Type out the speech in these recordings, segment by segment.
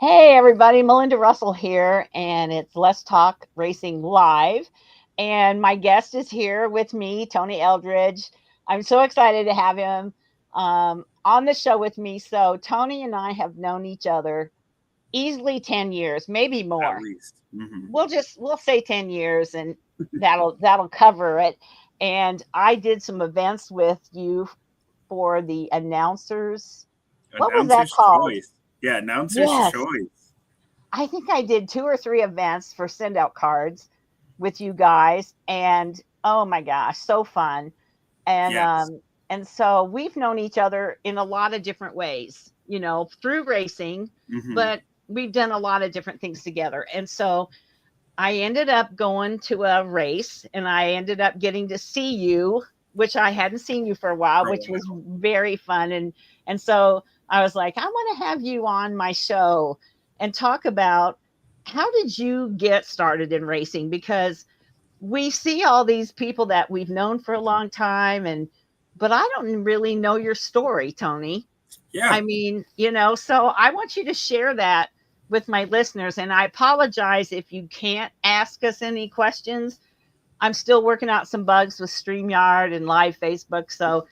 Hey everybody, Melinda Russell here, and it's Let's Talk Racing Live. And my guest is here with me, Tony Eldridge. I'm so excited to have him on the show with me. So, Tony and I have known each other easily 10 years, maybe At more. least. We'll say 10 years, and that'll cover it. And I did some events with you for the announcers. What was that Announcer's called? choice. Yeah, announcer's Yes, choice. I think I did 2 or 3 events for send out cards with you guys, and oh my gosh, so fun. And Yes. and so we've known each other in a lot of different ways, through racing, hmm but we've done a lot of different things together. And so I ended up going to a race and I ended up getting to see you, which I hadn't seen you for a while, For a which was while. very fun. And so I was like, I want to have you on my show and talk about how did you get started in racing? Because we see all these people that we've known for a long time, and but I don't really know your story, Tony. Yeah. I mean, so I want you to share that with my listeners. And I apologize if you can't ask us any questions. I'm still working out some bugs with StreamYard and live Facebook. So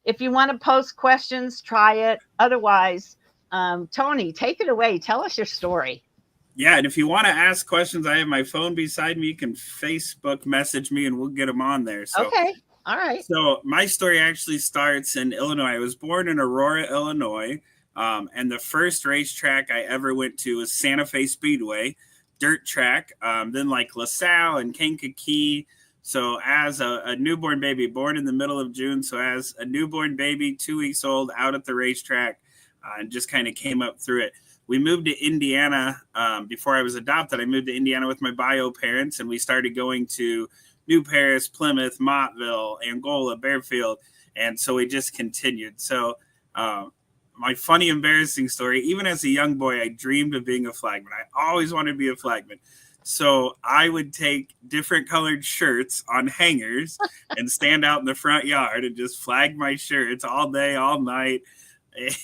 if you want to post questions, try it. Otherwise, Tony, take it away. Tell us your story. Yeah. And if you want to ask questions, I have my phone beside me. You can Facebook message me and we'll get them on there. So, Okay. All right. so my story actually starts in Illinois. I was born in Aurora, Illinois. And the first racetrack I ever went to was Santa Fe Speedway, dirt track. Then like LaSalle and Kankakee. So as a newborn baby, born in the middle of June, so as a newborn baby, 2 weeks old, out at the racetrack, and just kind of came up through it. We moved to Indiana before I was adopted. I moved to Indiana with my bio parents, and we started going to New Paris, Plymouth, Montville, Angola, Bearfield, and so we just continued. So my funny, embarrassing story, even as a young boy, I dreamed of being a flagman. I always wanted to be a flagman. So I would take different colored shirts on hangers and stand out in the front yard and just flag my shirts all day, all night.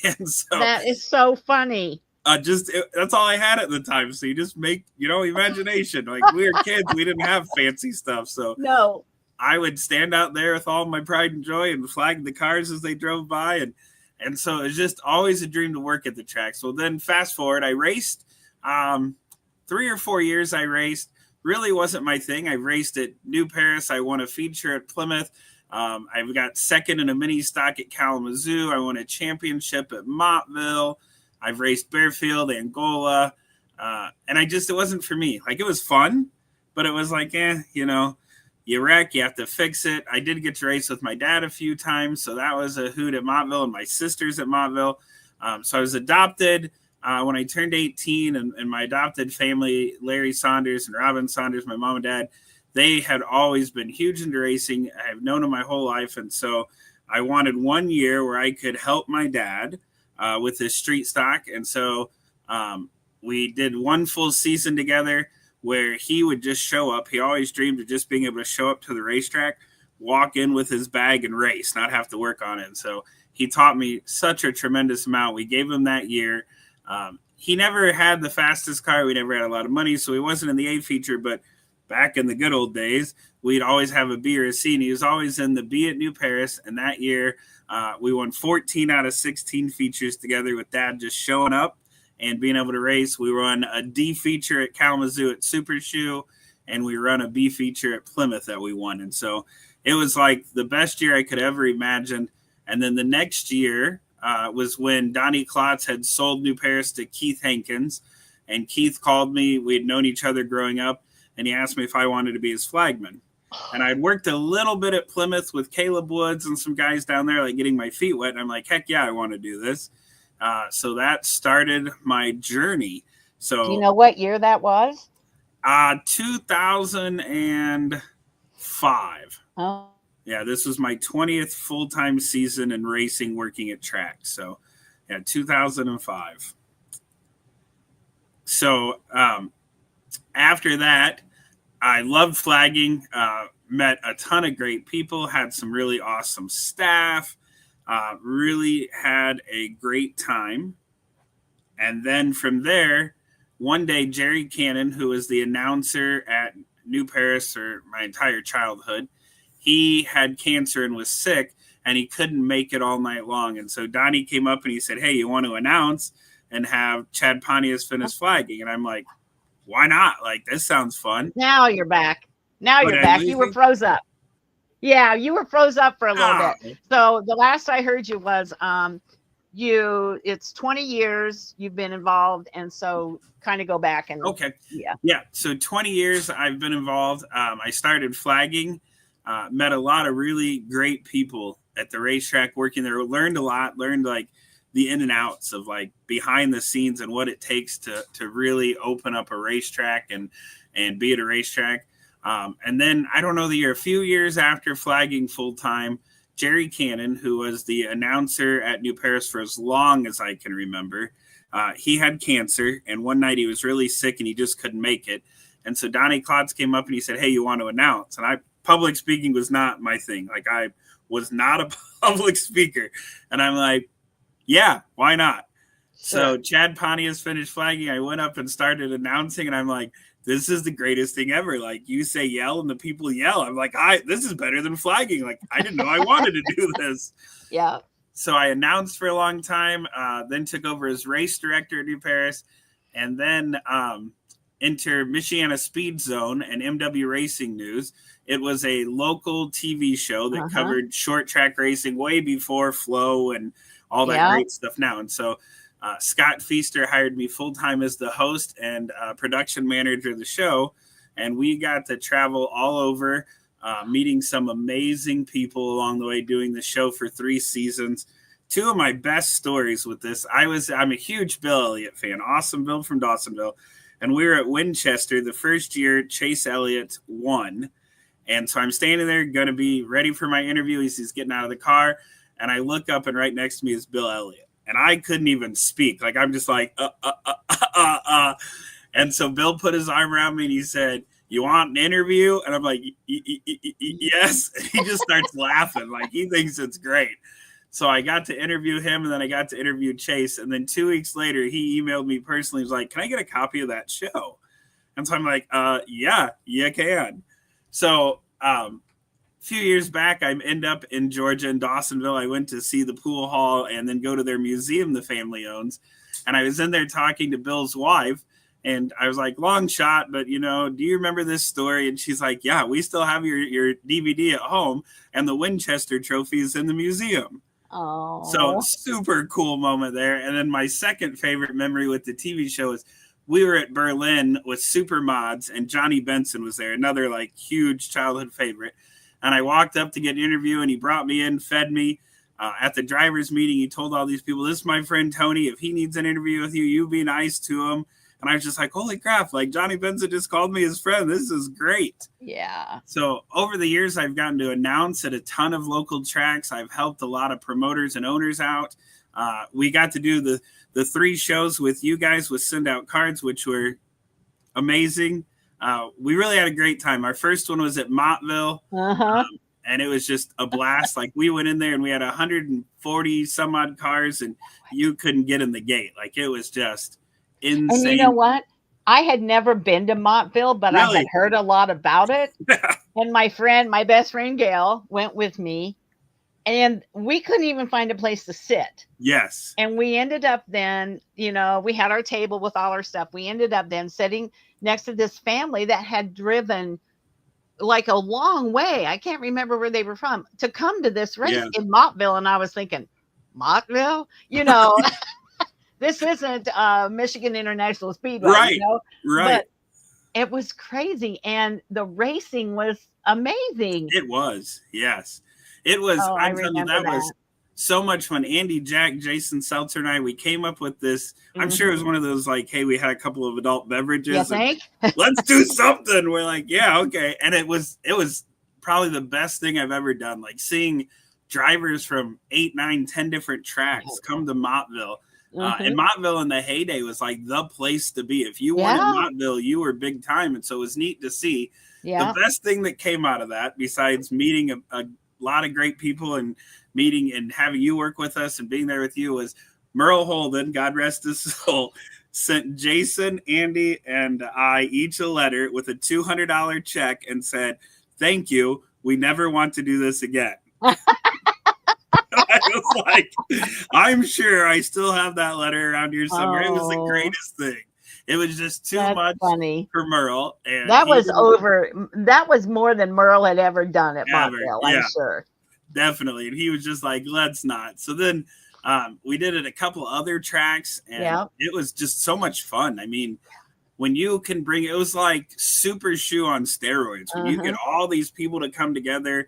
And so That is so funny. that's all I had at the time. So you just make, imagination. Like we were kids, we didn't have fancy stuff. So No. I would stand out there with all my pride and joy and flag the cars as they drove by. And so it was just always a dream to work at the track. So then fast forward, I raced 3 or 4 years. I raced, really wasn't my thing. I raced at New Paris. I won a feature at Plymouth. I've got second in a mini stock at Kalamazoo. I won a championship at Montville. I've raced Bearfield, Angola. And it wasn't for me. Like it was fun, but it was like, you wreck, you have to fix it. I did get to race with my dad a few times, so that was a hoot at Montville, and my sister's at Montville. So I was adopted when I turned 18, and my adopted family, Larry Saunders and Robin Saunders, my mom and dad, they had always been huge into racing. I've known them my whole life, and so I wanted 1 year where I could help my dad with his street stock, and so we did one full season together where he would just show up. He always dreamed of just being able to show up to the racetrack, walk in with his bag and race, not have to work on it. And so he taught me such a tremendous amount. We gave him that year. He never had the fastest car. We never had a lot of money, so he wasn't in the A feature. But back in the good old days, we'd always have a B or a C, and he was always in the B at New Paris. And that year, we won 14 out of 16 features together with Dad just showing up and being able to race. We run a D feature at Kalamazoo at Super Shoe, and we run a B feature at Plymouth that we won. And so it was like the best year I could ever imagine. And then the next year was when Donnie Klotz had sold New Paris to Keith Hankins. And Keith called me. We had known each other growing up, and he asked me if I wanted to be his flagman. And I'd worked a little bit at Plymouth with Caleb Woods and some guys down there, like getting my feet wet. And I'm like, heck yeah, I want to do this. So that started my journey. Do you So know what year that was? 2005. Oh, Yeah, this was my 20th full-time season in racing, working at track. So, yeah, 2005. So after that, I loved flagging, met a ton of great people, had some really awesome staff, really had a great time. And then from there, one day, Jerry Cannon, who was the announcer at New Paris for my entire childhood, he had cancer and was sick, and he couldn't make it all night long. And so Donnie came up and he said, "Hey, you want to announce and have Chad Pontius finish flagging?" And I'm like, "Why not? Like, this sounds fun." Now you're back. Now But you're back. You were froze up. Yeah, you were froze up for a little bit. So the last I heard you was it's 20 years you've been involved, and so kind of go back and okay. Yeah. So 20 years I've been involved. I started flagging, met a lot of really great people at the racetrack working there, learned a lot, learned like the in and outs of like behind the scenes and what it takes to really open up a racetrack and be at a racetrack. And then I don't know the year, a few years after flagging full time, Jerry Cannon, who was the announcer at New Paris for as long as I can remember, he had cancer, and one night he was really sick and he just couldn't make it. And so Donnie Klotz came up and he said, "Hey, you want to announce?" And public speaking was not my thing. Like, I was not a public speaker. And I'm like, yeah, why not? Sure. So Chad Pontius finished flagging. I went up and started announcing, and I'm like, this is the greatest thing ever. Like, you say yell and the people yell. I'm like, this is better than flagging. Like, I didn't know I wanted to do this. Yeah. So I announced for a long time, then took over as race director at New Paris, and then enter Michiana Speed Zone and MW Racing News. It was a local TV show that covered short track racing way before Flow and all that great stuff now. And so Scott Feaster hired me full-time as the host and production manager of the show. And we got to travel all over, meeting some amazing people along the way, doing the show for 3 seasons. 2 of my best stories with this, I'm a huge Bill Elliott fan, awesome Bill from Dawsonville. And we were at Winchester the first year Chase Elliott won. And so I'm standing there, going to be ready for my interview. He's getting out of the car. And I look up, and right next to me is Bill Elliott. And I couldn't even speak. Like, I'm just like, And so Bill put his arm around me and he said, "You want an interview?" And I'm like, yes. And he just starts laughing. Like, he thinks it's great. So I got to interview him, and then I got to interview Chase. And then 2 weeks later, he emailed me personally. He was like, "Can I get a copy of that show?" And so I'm like, yeah, you can. So a few years back, I end up in Georgia in Dawsonville. I went to see the pool hall and then go to their museum the family owns. And I was in there talking to Bill's wife. And I was like, long shot, but, do you remember this story? And she's like, yeah, we still have your DVD at home, and the Winchester trophy is in the museum. Oh, so super cool moment there. And then my second favorite memory with the TV show is we were at Berlin with Supermods, and Johnny Benson was there, another like huge childhood favorite. And I walked up to get an interview, and he brought me in, fed me. At the driver's meeting, he told all these people, "This is my friend Tony. If he needs an interview with you, you be nice to him." And I was just like, holy crap, like Johnny Benson just called me his friend. This is great. Yeah. So over the years, I've gotten to announce at a ton of local tracks. I've helped a lot of promoters and owners out. We got to do the 3 shows with you guys with Send Out Cards, which were amazing. We really had a great time. Our first one was at Montville. And it was just a blast. Like, we went in there and we had 140 some odd cars, and you couldn't get in the gate. Like, it was just insane. And you know what? I had never been to Montville, but really? I had heard a lot about it. And my best friend Gail went with me, and we couldn't even find a place to sit. Yes. And we ended up then, we had our table with all our stuff. We ended up then sitting next to this family that had driven like a long way. I can't remember where they were from to come to this race in Montville. And I was thinking, Montville, this isn't Michigan International Speedway, right? But it was crazy, and the racing was amazing. It was, yes, it was. I'm telling you, that was so much fun. Andy, Jack, Jason Seltzer, and we came up with this. I'm sure it was one of those like, hey, we had a couple of adult beverages. You think? Let's do something. We're like, yeah, okay. And it was probably the best thing I've ever done. Like, seeing drivers from 8, 9, 10 different tracks come to Montville. And Montville in the heyday was like the place to be. If you won at Montville, you were big time. And so it was neat to see. The best thing that came out of that, besides meeting a lot of great people and meeting and having you work with us and being there with you, was Merle Holden, God rest his soul, sent Jason, Andy, and I each a letter with a $200 check and said, "Thank you. We never want to do this again." I was like, I'm sure I still have that letter around here somewhere. It was the greatest thing. It was just too much funny for Merle. And that was more than Merle had ever done at Montville, yeah, I'm sure. Definitely. And he was just like, let's not. So then we did it a couple other tracks, and it was just so much fun. I mean, when you can bring, it was like Super Shoe on steroids. When you get all these people to come together,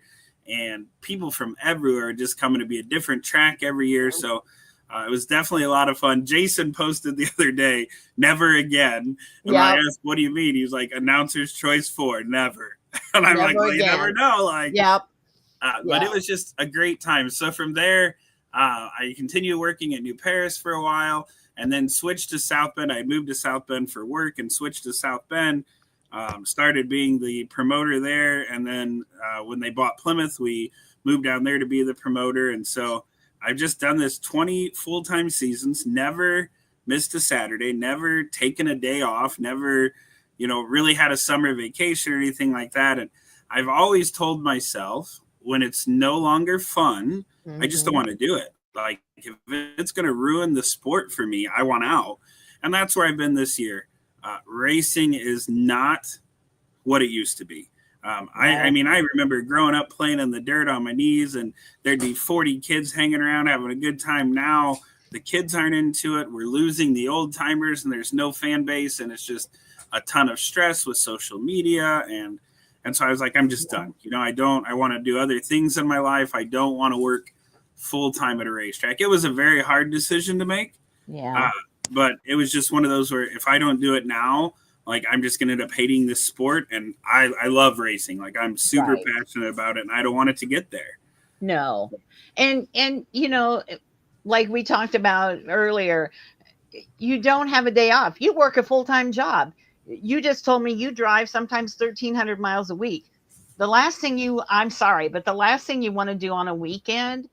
and people from everywhere just coming to be a different track every year. So it was definitely a lot of fun. Jason posted the other day, "Never again." And I asked, "What do you mean?" He was like, "Announcer's choice 4, never." And I'm like, well, you never know. Like, but it was just a great time. So from there, I continued working at New Paris for a while, and then switched to South Bend. I moved to South Bend for work and switched to South Bend. Started being the promoter there, and then when they bought Plymouth, we moved down there to be the promoter. And so I've just done this 20 full-time seasons, never missed a Saturday, never taken a day off, never, really had a summer vacation or anything like that. And I've always told myself, when it's no longer fun, I just don't want to do it. Like, if it's going to ruin the sport for me, I want out. And that's where I've been this year. Racing is not what it used to be. I mean, I remember growing up playing in the dirt on my knees, and there'd be 40 kids hanging around having a good time. Now the kids aren't into it. We're losing the old timers, and there's no fan base, and it's just a ton of stress with social media. And so I was like, I'm just done. I want to do other things in my life. I don't want to work full time at a racetrack. It was a very hard decision to make. But it was just one of those where if I don't do it now, like, I'm just going to end up hating this sport. And I love racing. Like, I'm super passionate about it, and I don't want it to get there. No. And like we talked about earlier, you don't have a day off. You work a full-time job. You just told me you drive sometimes 1,300 miles a week. The last thing you want to do on a weekend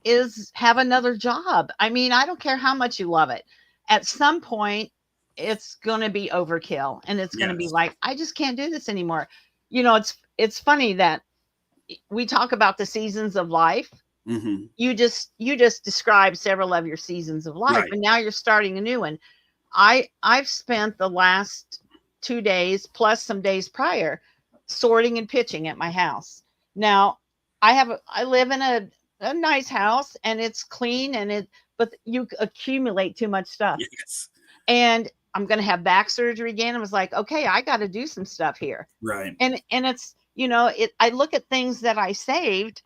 is have another job. I mean, I don't care how much you love it. At some point, it's going to be overkill, and it's going to be like, I just can't do this anymore. It's funny that we talk about the seasons of life. You just described several of your seasons of life, and now you're starting a new one. I've spent the last 2 days plus some days prior sorting and pitching at my house. Now I live in a nice house, and it's clean, but you accumulate too much stuff. And I'm going to have back surgery again. I was like, okay, I got to do some stuff here. And it's, I look at things that I saved,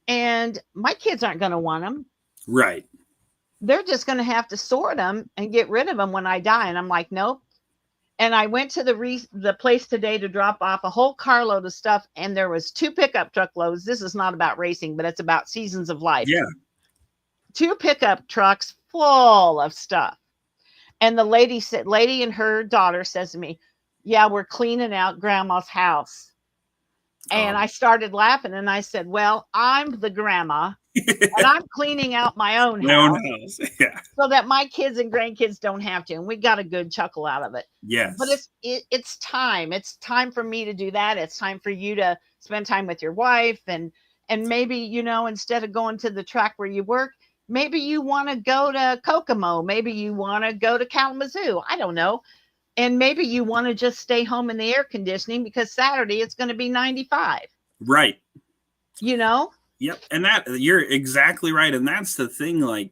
and my kids aren't going to want them. They're just going to have to sort them and get rid of them when I die. And I'm like, nope. And I went to the place today to drop off a whole carload of stuff, and there was 2 pickup truck loads. This is not about racing, but it's about seasons of life. 2 pickup trucks full of stuff. And the lady and her daughter says to me, "Yeah, we're cleaning out Grandma's house." And I started laughing, and I said, well, I'm the grandma, and I'm cleaning out my own house. So that my kids and grandkids don't have to. And we got a good chuckle out of it. But it's time. It's time for me to do that. It's time for you to spend time with your wife, and maybe, instead of going to the track where you work, maybe you want to go to Kokomo. Maybe you want to go to Kalamazoo. I don't know. And maybe you want to just stay home in the air conditioning because Saturday it's going to be 95. Yep. And that, you're exactly right. And that's the thing. Like,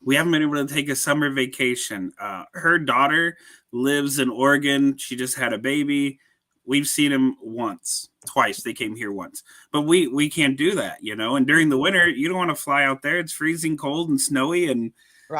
we haven't been able to take a summer vacation. Her daughter lives in Oregon. She just had a baby. We've seen him twice. They came here once, but we can't do that, and during the winter, you don't want to fly out there. It's freezing cold and snowy. And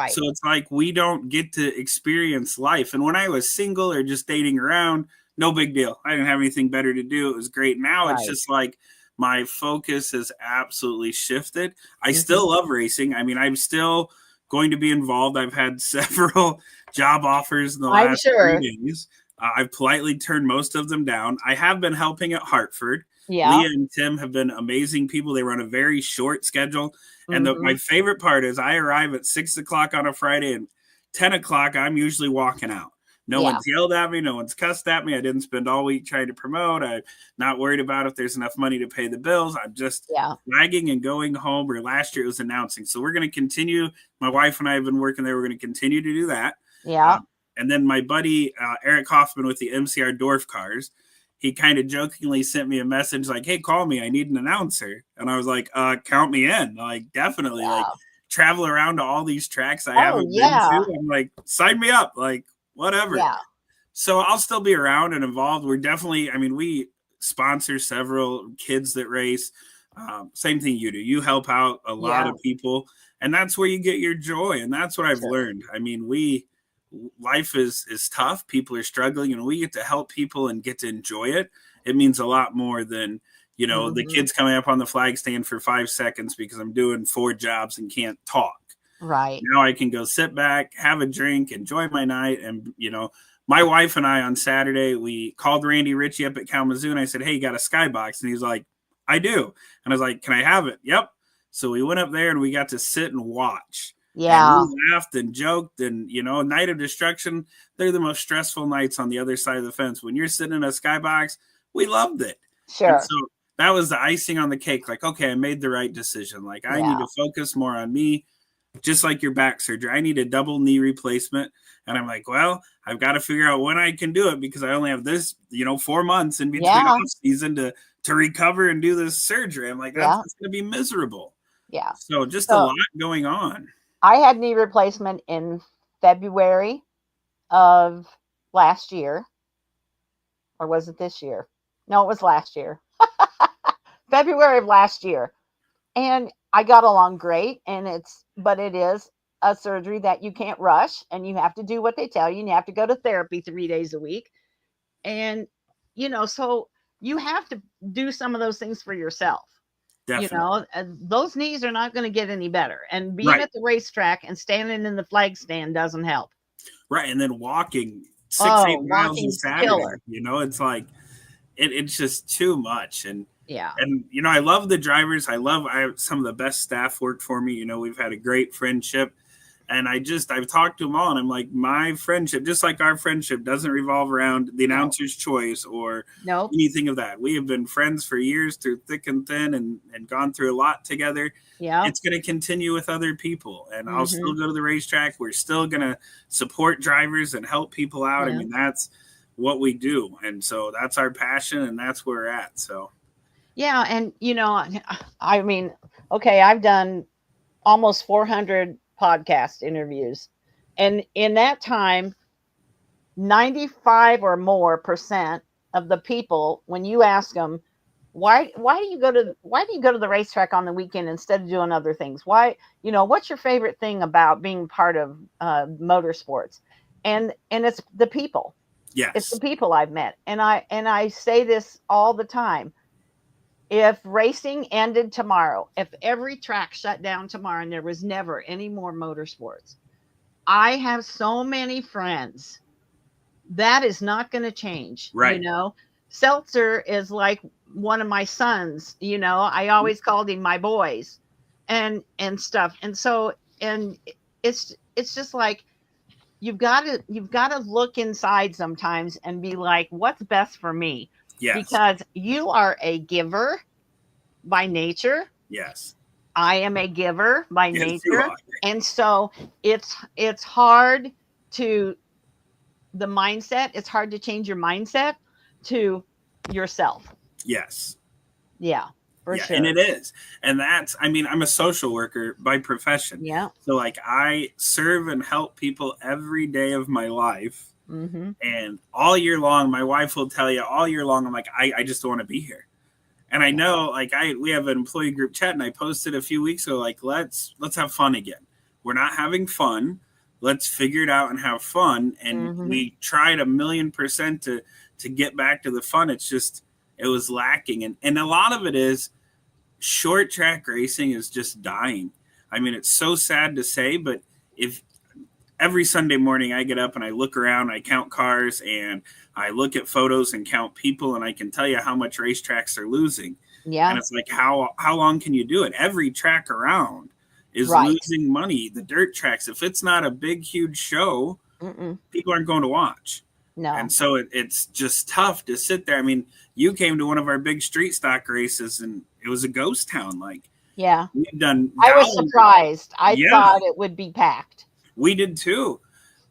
so it's like, we don't get to experience life. And when I was single or just dating around, no big deal. I didn't have anything better to do. It was great. Now it's just like, my focus has absolutely shifted. I still love racing. I mean, I'm still going to be involved. I've had several job offers in the last 3 days. I've politely turned most of them down. I have been helping at Hartford. Yeah. Leah and Tim have been amazing people. They run a very short schedule. And my Mm-hmm. favorite part is I arrive at 6 o'clock on a Friday, and 10 o'clock, I'm usually walking out. No Yeah. one's yelled at me. No one's cussed at me. I didn't spend all week trying to promote. I'm not worried about if there's enough money to pay the bills. I'm just Yeah. flagging and going home. Or last year it was announcing. So we're going to continue. My wife and I have been working there. We're going to continue to do that. Yeah. And then my buddy, Eric Hoffman with the MCR Dwarf Cars, he kind of jokingly sent me a message like, hey, call me. I need an announcer. And I was like, count me in. Like, definitely. Yeah. Like, travel around to all these tracks I Oh, haven't been yeah. to. I'm like, sign me up. Like, whatever. Yeah. So I'll still be around and involved. We're definitely, I mean, we sponsor several kids that race. Same thing you do. You help out a lot Yeah. of people. And that's where you get your joy. And that's what I've Sure. learned. I mean, life is tough. People are struggling, and we get to help people and get to enjoy it. It means a lot more than, the Mm-hmm. kids coming up on the flag stand for 5 seconds because I'm doing 4 jobs and can't talk. Right. Now I can go sit back, have a drink, enjoy my night. And, my wife and I on Saturday, we called Randy Ritchie up at Kalamazoo, and I said, hey, you got a skybox? And he's like, I do. And I was like, can I have it? Yep. So we went up there and we got to sit and watch. Yeah. And we laughed and joked. And, Night of Destruction, they're the most stressful nights on the other side of the fence. When you're sitting in a skybox, we loved it. Sure. And so that was the icing on the cake. Like, okay, I made the right decision. Like, I need to focus more on me. Just like your back surgery, I need a double knee replacement. And I'm like, well, I've got to figure out when I can do it because I only have this, 4 months in between off season to recover and do this surgery. I'm like, that's going to be miserable. Yeah. So just a lot going on. I had knee replacement in February of last year. Or was it this year? No, it was last year. February of last year. And I got along great. But it is a surgery that you can't rush, and you have to do what they tell you, and you have to go to therapy 3 days a week. And, so you have to do some of those things for yourself. Definitely. Those knees are not going to get any better. And being at the racetrack and standing in the flag stand doesn't help. Right. And then walking 6-8 miles a Saturday, killer. It's like, it's just too much. And yeah. And, I love the drivers. I have some of the best staff work for me. We've had a great friendship. And I've talked to them all, and I'm like, my friendship, just like our friendship, doesn't revolve around the announcer's choice or anything of that. We have been friends for years through thick and thin and gone through a lot together. Yeah. It's going to continue with other people. And I'll still go to the racetrack. We're still going to support drivers and help people out. Yeah. I mean, that's what we do. And so that's our passion, and that's where we're at. So. Yeah. And, I mean, okay, I've done almost 400 podcast interviews. And in that time, 95 or more % of the people, when you ask them, why do you go to the racetrack on the weekend instead of doing other things? Why, what's your favorite thing about being part of motorsports? And it's the people. Yes. It's the people I've met. And I say this all the time. If racing ended tomorrow, if every track shut down tomorrow and there was never any more motorsports, I have so many friends. That is not going to change. Right. Seltzer is like one of my sons. I always called him my boys and stuff. And so, and it's just like, you've got to look inside sometimes and be like, what's best for me? Yes. Because you are a giver by nature. Yes. I am a giver by nature. And so it's hard to the mindset. It's hard to change your mindset to yourself. Yes. Yeah, for sure. And it is. And I'm a social worker by profession. Yeah. So like I serve and help people every day of my life. Mm-hmm. And all year long, my wife will tell you all year long, I'm like, I just don't want to be here. And I know, like, we have an employee group chat, and I posted a few weeks ago, like, let's have fun again. We're not having fun. Let's figure it out and have fun. And we tried 1,000,000% to get back to the fun. It's just, it was lacking. And a lot of it is short track racing is just dying. I mean, it's so sad to say, but if every Sunday morning I get up and I look around, I count cars, and I look at photos and count people, and I can tell you how much racetracks are losing. Yeah. And it's like, how long can you do it? Every track around is Right. losing money. The dirt tracks, if it's not a big, huge show, people aren't going to watch. No. And so it's just tough to sit there. I mean, you came to one of our big street stock races, and it was a ghost town. Like, yeah, we've done. I was surprised. I thought it would be packed. We did too.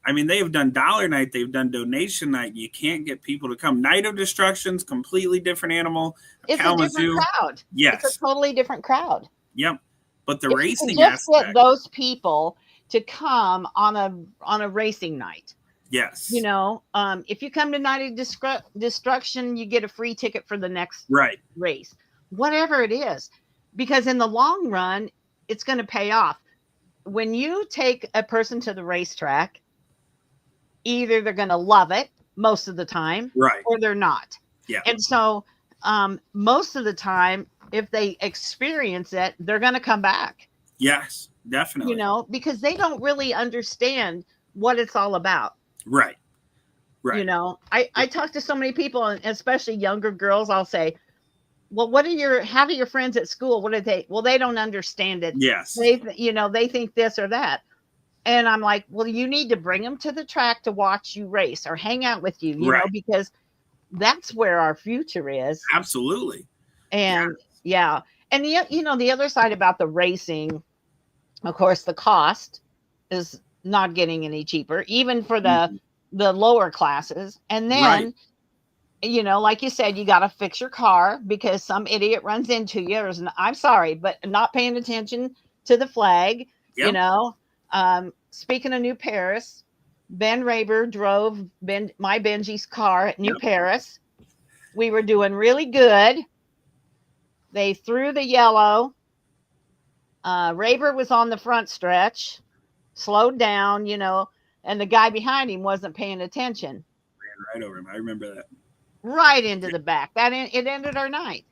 I mean, they have done dollar night. They've done donation night. You can't get people to come. Night of Destruction's completely different animal. It's a different crowd. Yes. It's a totally different crowd. Yep. But the racing just get those people to come on a racing night. Yes. You know, if you come to Night of Destruction, you get a free ticket for the next race, whatever it is, because in the long run, it's going to pay off. When you take a person to the racetrack, either they're going to love it most of the time, or they're not. Yeah. And so most of the time, if they experience it, they're going to come back. Yes, definitely. You know, because they don't really understand what it's all about. Right. You know, I talk to so many people, and especially younger girls. I'll say, well, how do your friends at school? What are they? Well, they don't understand it. Yes. They think this or that. And I'm like, well, you need to bring them to the track to watch you race or hang out with you, you know, because that's where our future is. Absolutely. And and the other side about the racing, of course, the cost is not getting any cheaper, even for the lower classes. And then, you know, like you said, you got to fix your car because some idiot runs into you. I'm sorry, but not paying attention to the flag, you know. Speaking of New Paris, Ben Raber drove my Benji's car at New Paris. We were doing really good. They threw the yellow. Raber was on the front stretch, slowed down, you know, and the guy behind him wasn't paying attention. Ran right over him. I remember that. Right into the back. It ended our night.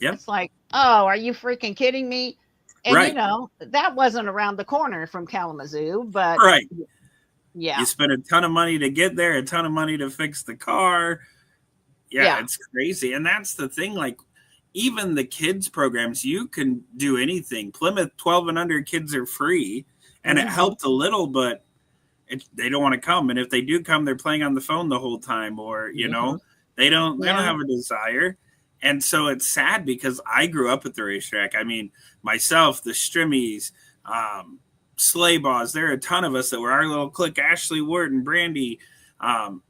Yep. It's like, oh, are you freaking kidding me? And you know, that wasn't around the corner from Kalamazoo, but yeah, you spent a ton of money to get there, a ton of money to fix the car. Yeah, it's crazy. And that's the thing, like, even the kids programs, you can do anything. Plymouth 12 and under kids are free, and it helped a little, but they don't want to come. And if they do come, they're playing on the phone the whole time, or you know, they don't have a desire. And so it's sad because I grew up at the racetrack. I mean, myself, the Strimmies, Sleigh Balls, there are a ton of us that were our little clique, Ashley Wharton, Brandy, and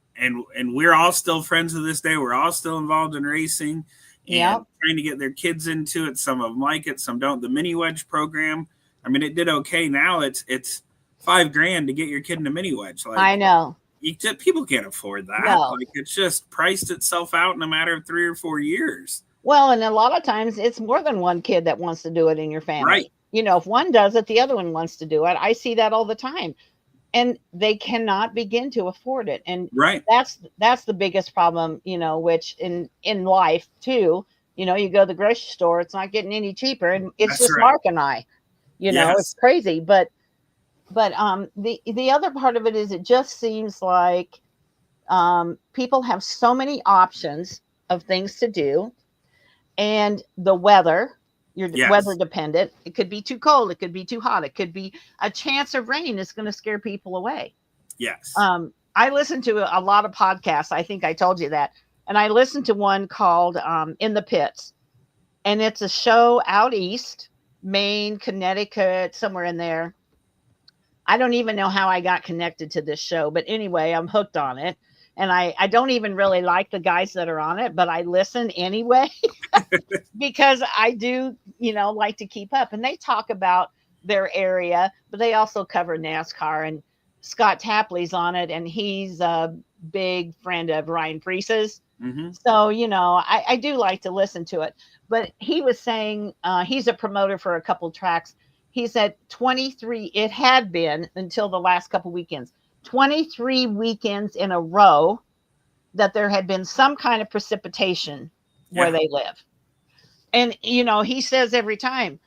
we're all still friends to this day. We're all still involved in racing and trying to get their kids into it. Some of them like it, some don't. The mini wedge program, I mean, it did okay. Now it's $5,000 to get your kid in a mini wedge. Like, I know. People can't afford that. No. Like, it's just priced itself out in a matter of 3 or 4 years. Well, and a lot of times it's more than one kid that wants to do it in your family. Right. You know, if one does it, the other one wants to do it. I see that all the time. And they cannot begin to afford it. And that's the biggest problem, you know, which in life too, you know, you go to the grocery store, it's not getting any cheaper. And it's just Mark and I, you know, it's crazy. But the other part of it is it just seems like people have so many options of things to do, and the weather, you're weather dependent. It could be too cold. It could be too hot. It could be a chance of rain is going to scare people away. Yes. I listen to a lot of podcasts. I think I told you that. And I listened to one called In the Pits, and it's a show out east, Maine, Connecticut, somewhere in there. I don't even know how I got connected to this show, but anyway, I'm hooked on it. And I don't even really like the guys that are on it, but I listen anyway because I do, you know, like to keep up. And they talk about their area, but they also cover NASCAR. And Scott Tapley's on it, and he's a big friend of Ryan Preece's. So, you know, I do like to listen to it. But he was saying he's a promoter for a couple tracks. He said 23, it had been until the last couple weekends, 23 weekends in a row that there had been some kind of precipitation where they live. And, you know, he says every time,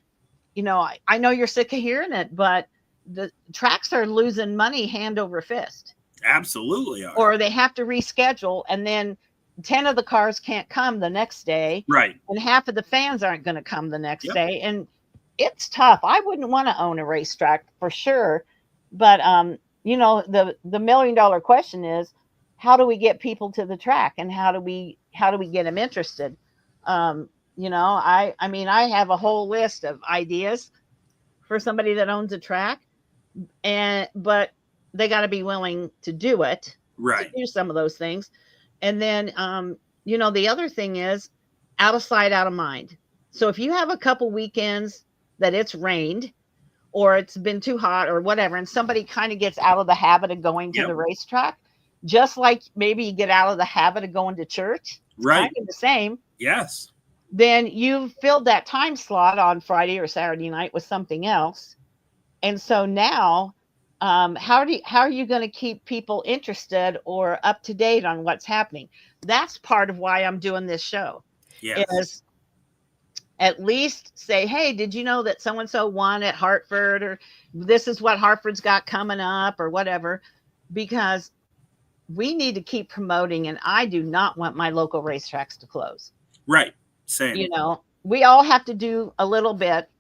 you know, I know you're sick of hearing it, but the tracks are losing money hand over fist, Absolutely are. or they have to reschedule, and then 10 of the cars can't come the next day, Right. and half of the fans aren't going to come the next Yep. day. And it's tough. I wouldn't want to own a racetrack for sure. But the $1 million question is, how do we get people to the track, and how do we get them interested? I mean, I have a whole list of ideas for somebody that owns a track, but they got to be willing to do it, Right. to do some of those things. And then the other thing is, out of sight, out of mind. So if you have a couple weekends that it's rained or it's been too hot or whatever, and somebody kind of gets out of the habit of going to Yep. the racetrack, just like maybe you get out of the habit of going to church, it's Right. kind of the same. Yes. Then you filled that time slot on Friday or Saturday night with something else. And so now, how are you going to keep people interested or up to date on what's happening? That's part of why I'm doing this show. Yes. Is at least say, hey, did you know that so-and-so won at Hartford, or this is what Hartford's got coming up, or whatever, because we need to keep promoting, and I do not want my local racetracks to close. Right. Same. We all have to do a little bit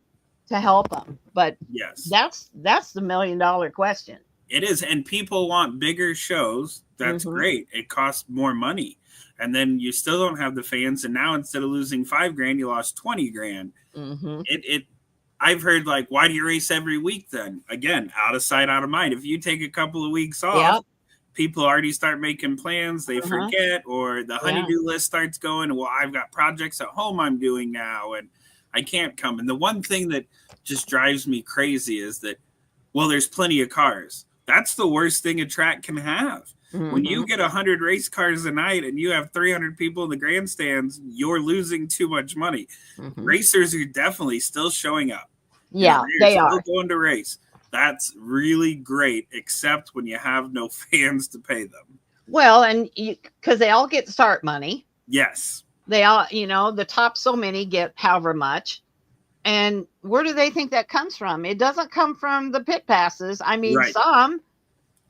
to help them, but Yes. that's the $1 million question. It is. And people want bigger shows. That's great. It costs more money. And then you still don't have the fans. And now instead of losing $5,000, you lost $20,000. I've heard, like, why do you race every week then? Again, out of sight, out of mind. If you take a couple of weeks off, people already start making plans. They forget, or the honey-do list starts going. Well, I've got projects at home I'm doing now, and I can't come. And the one thing that just drives me crazy is that, well, there's plenty of cars. That's the worst thing a track can have. When you get 100 race cars a night and you have 300 people in the grandstands, you're losing too much money. Racers are definitely still showing up. Yeah, they are still going to race. That's really great, except when you have no fans to pay them. Well, and because they all get start money. Yes. They all, the top so many get however much. And where do they think that comes from? It doesn't come from the pit passes. I mean,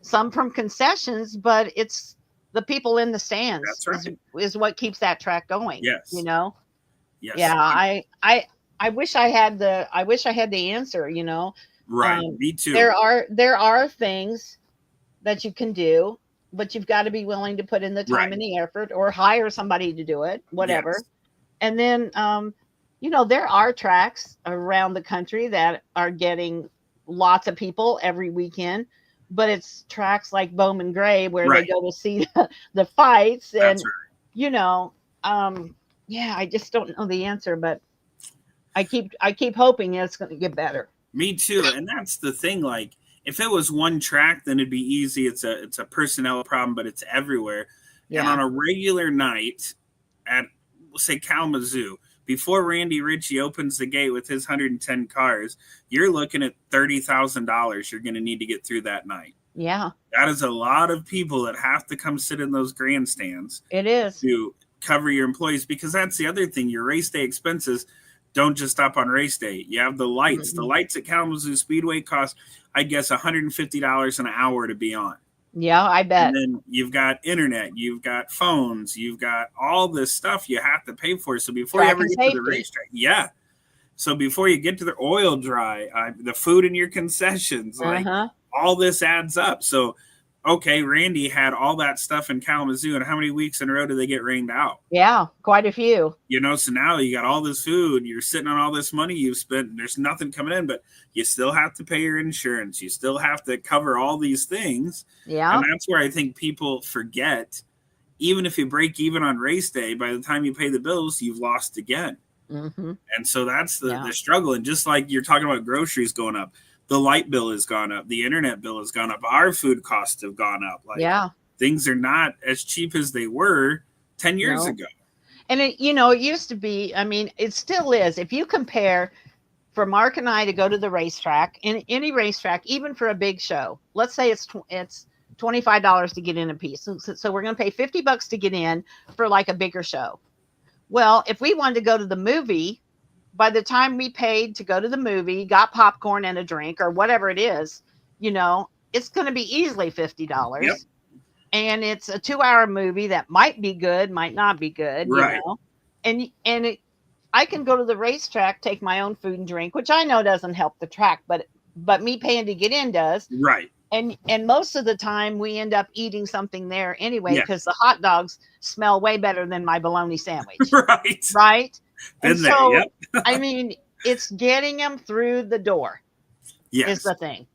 some from concessions, but it's the people in the stands. That's right. Is what keeps that track going. Yes. Yes. Yeah. I wish I had the answer, Right. Me too. There are things that you can do, but you've got to be willing to put in the time and the effort, or hire somebody to do it, whatever. Yes. And then, there are tracks around the country that are getting lots of people every weekend, but it's tracks like Bowman Gray where they go to see the fights. And, I just don't know the answer, but I keep hoping it's going to get better. Me too. And that's the thing. Like, if it was one track, then it'd be easy. It's a personnel problem, but it's everywhere. Yeah. And on a regular night at, we'll say, Kalamazoo, before Randy Ritchie opens the gate with his 110 cars, you're looking at $30,000 you're going to need to get through that night. Yeah. That is a lot of people that have to come sit in those grandstands. It is. To cover your employees, because that's the other thing. Your race day expenses don't just stop on race day. You have the lights. The lights at Kalamazoo Speedway cost, I guess, $150 an hour to be on. Yeah, I bet. And then you've got internet, you've got phones, you've got all this stuff you have to pay for. So before you ever get to the racetrack, so before you get to the oil dry, the food in your concessions, like all this adds up. So, okay, Randy had all that stuff in Kalamazoo, and how many weeks in a row did they get rained out? Yeah, quite a few. So now you got all this food, you're sitting on all this money you've spent, and there's nothing coming in, but you still have to pay your insurance. You still have to cover all these things. Yeah. And that's where I think people forget, even if you break even on race day, by the time you pay the bills, you've lost again. And so that's the struggle. And just like you're talking about groceries going up, the light bill has gone up. The internet bill has gone up. Our food costs have gone up. Things are not as cheap as they were 10 years ago. And it used to be, I mean, it still is. If you compare for Mark and I to go to the racetrack, in any racetrack, even for a big show, let's say it's $25 to get in a piece. So we're going to pay $50 to get in for like a bigger show. Well, if we wanted to go to the movie, by the time we paid to go to the movie, got popcorn and a drink or whatever it is, it's going to be easily Yep. $50. And it's a 2-hour movie that might be good, might not be good, Right. I can go to the racetrack, take my own food and drink, which I know doesn't help the track, but me paying to get in does. Right. And most of the time we end up eating something there anyway, Yes. because the hot dogs smell way better than my bologna sandwich. Right. Right. Been And there. so, Yep. I mean, it's getting them through the door Yes. is the thing.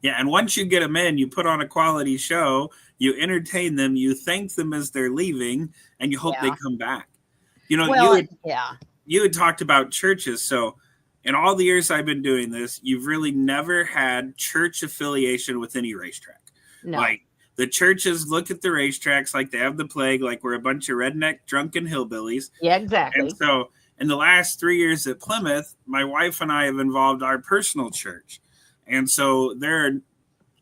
Yeah. And once you get them in, you put on a quality show, you entertain them, you thank them as they're leaving, and you hope they come back. Well, you had talked about churches. So in all the years I've been doing this, you've really never had church affiliation with any racetrack. no. Like the churches look at the racetracks like they have the plague, like we're a bunch of redneck drunken hillbillies. Yeah, exactly. And so in the last 3 years at Plymouth, my wife and I have involved our personal church. And so there are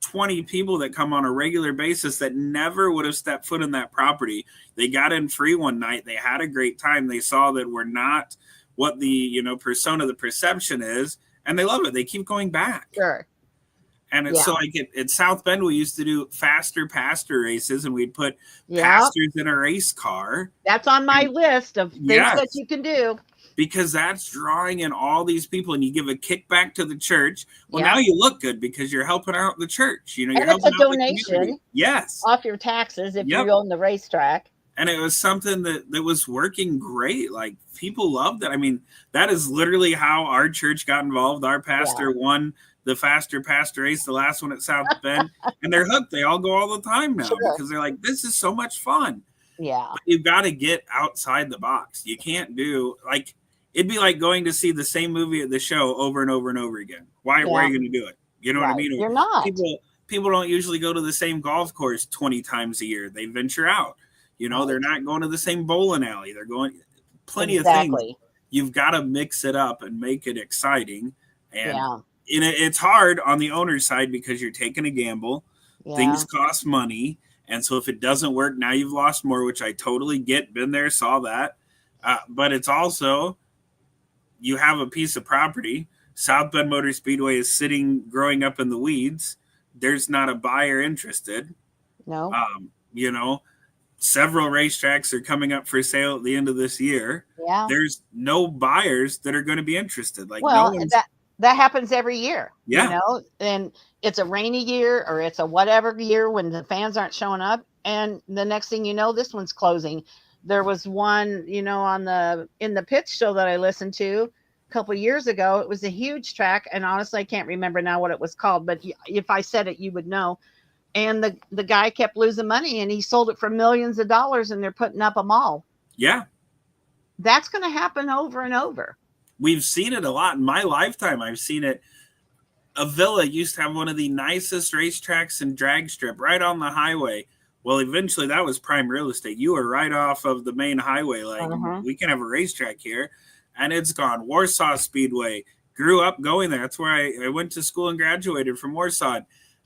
20 people that come on a regular basis that never would have stepped foot in that property. They got in free one night. They had a great time. They saw that we're not what the, persona, the perception is, and they love it. They keep going back. Sure. And it's so like at South Bend, we used to do faster pastor races, and we'd put pastors in a race car. That's on my list of things that you can do. Because that's drawing in all these people, and you give a kickback to the church. Well, now you look good because you're helping out the church. You're helping out the donation. Yes. Off your taxes if you own the racetrack. And it was something that was working great. Like people loved it. I mean, that is literally how our church got involved. Our pastor won the faster pastor race, the last one at South Bend, and they're hooked. They all go all the time now because they're like, this is so much fun. Yeah. But you've got to get outside the box. You can't do like, it'd be like going to see the same movie at the show over and over and over again. Why are you going to do it? You know what I mean? You're not. People don't usually go to the same golf course 20 times a year. They venture out. They're not going to the same bowling alley. They're going plenty of things. You've got to mix it up and make it exciting. And it's hard on the owner's side because you're taking a gamble. Yeah. Things cost money. And so if it doesn't work, now you've lost more, which I totally get. Been there, saw that. But it's also, you have a piece of property. South Bend Motor Speedway is growing up in the weeds. There's not a buyer interested. No. Several racetracks are coming up for sale at the end of this year. Yeah. There's no buyers that are going to be interested. Like that happens every year. Yeah. And it's a rainy year or it's a whatever year when the fans aren't showing up. And the next thing you know, this one's closing. There was one, in the pitch show that I listened to a couple of years ago. It was a huge track. And honestly, I can't remember now what it was called, but if I said it, you would know. And the guy kept losing money and he sold it for millions of dollars and they're putting up a mall. Yeah. That's going to happen over and over. We've seen it a lot in my lifetime. I've seen it. Avila used to have one of the nicest racetracks and drag strip right on the highway. Well, eventually that was prime real estate. You were right off of the main highway. Like we can have a racetrack here, and it's gone. Warsaw Speedway, grew up going there. That's where I went to school and graduated from Warsaw.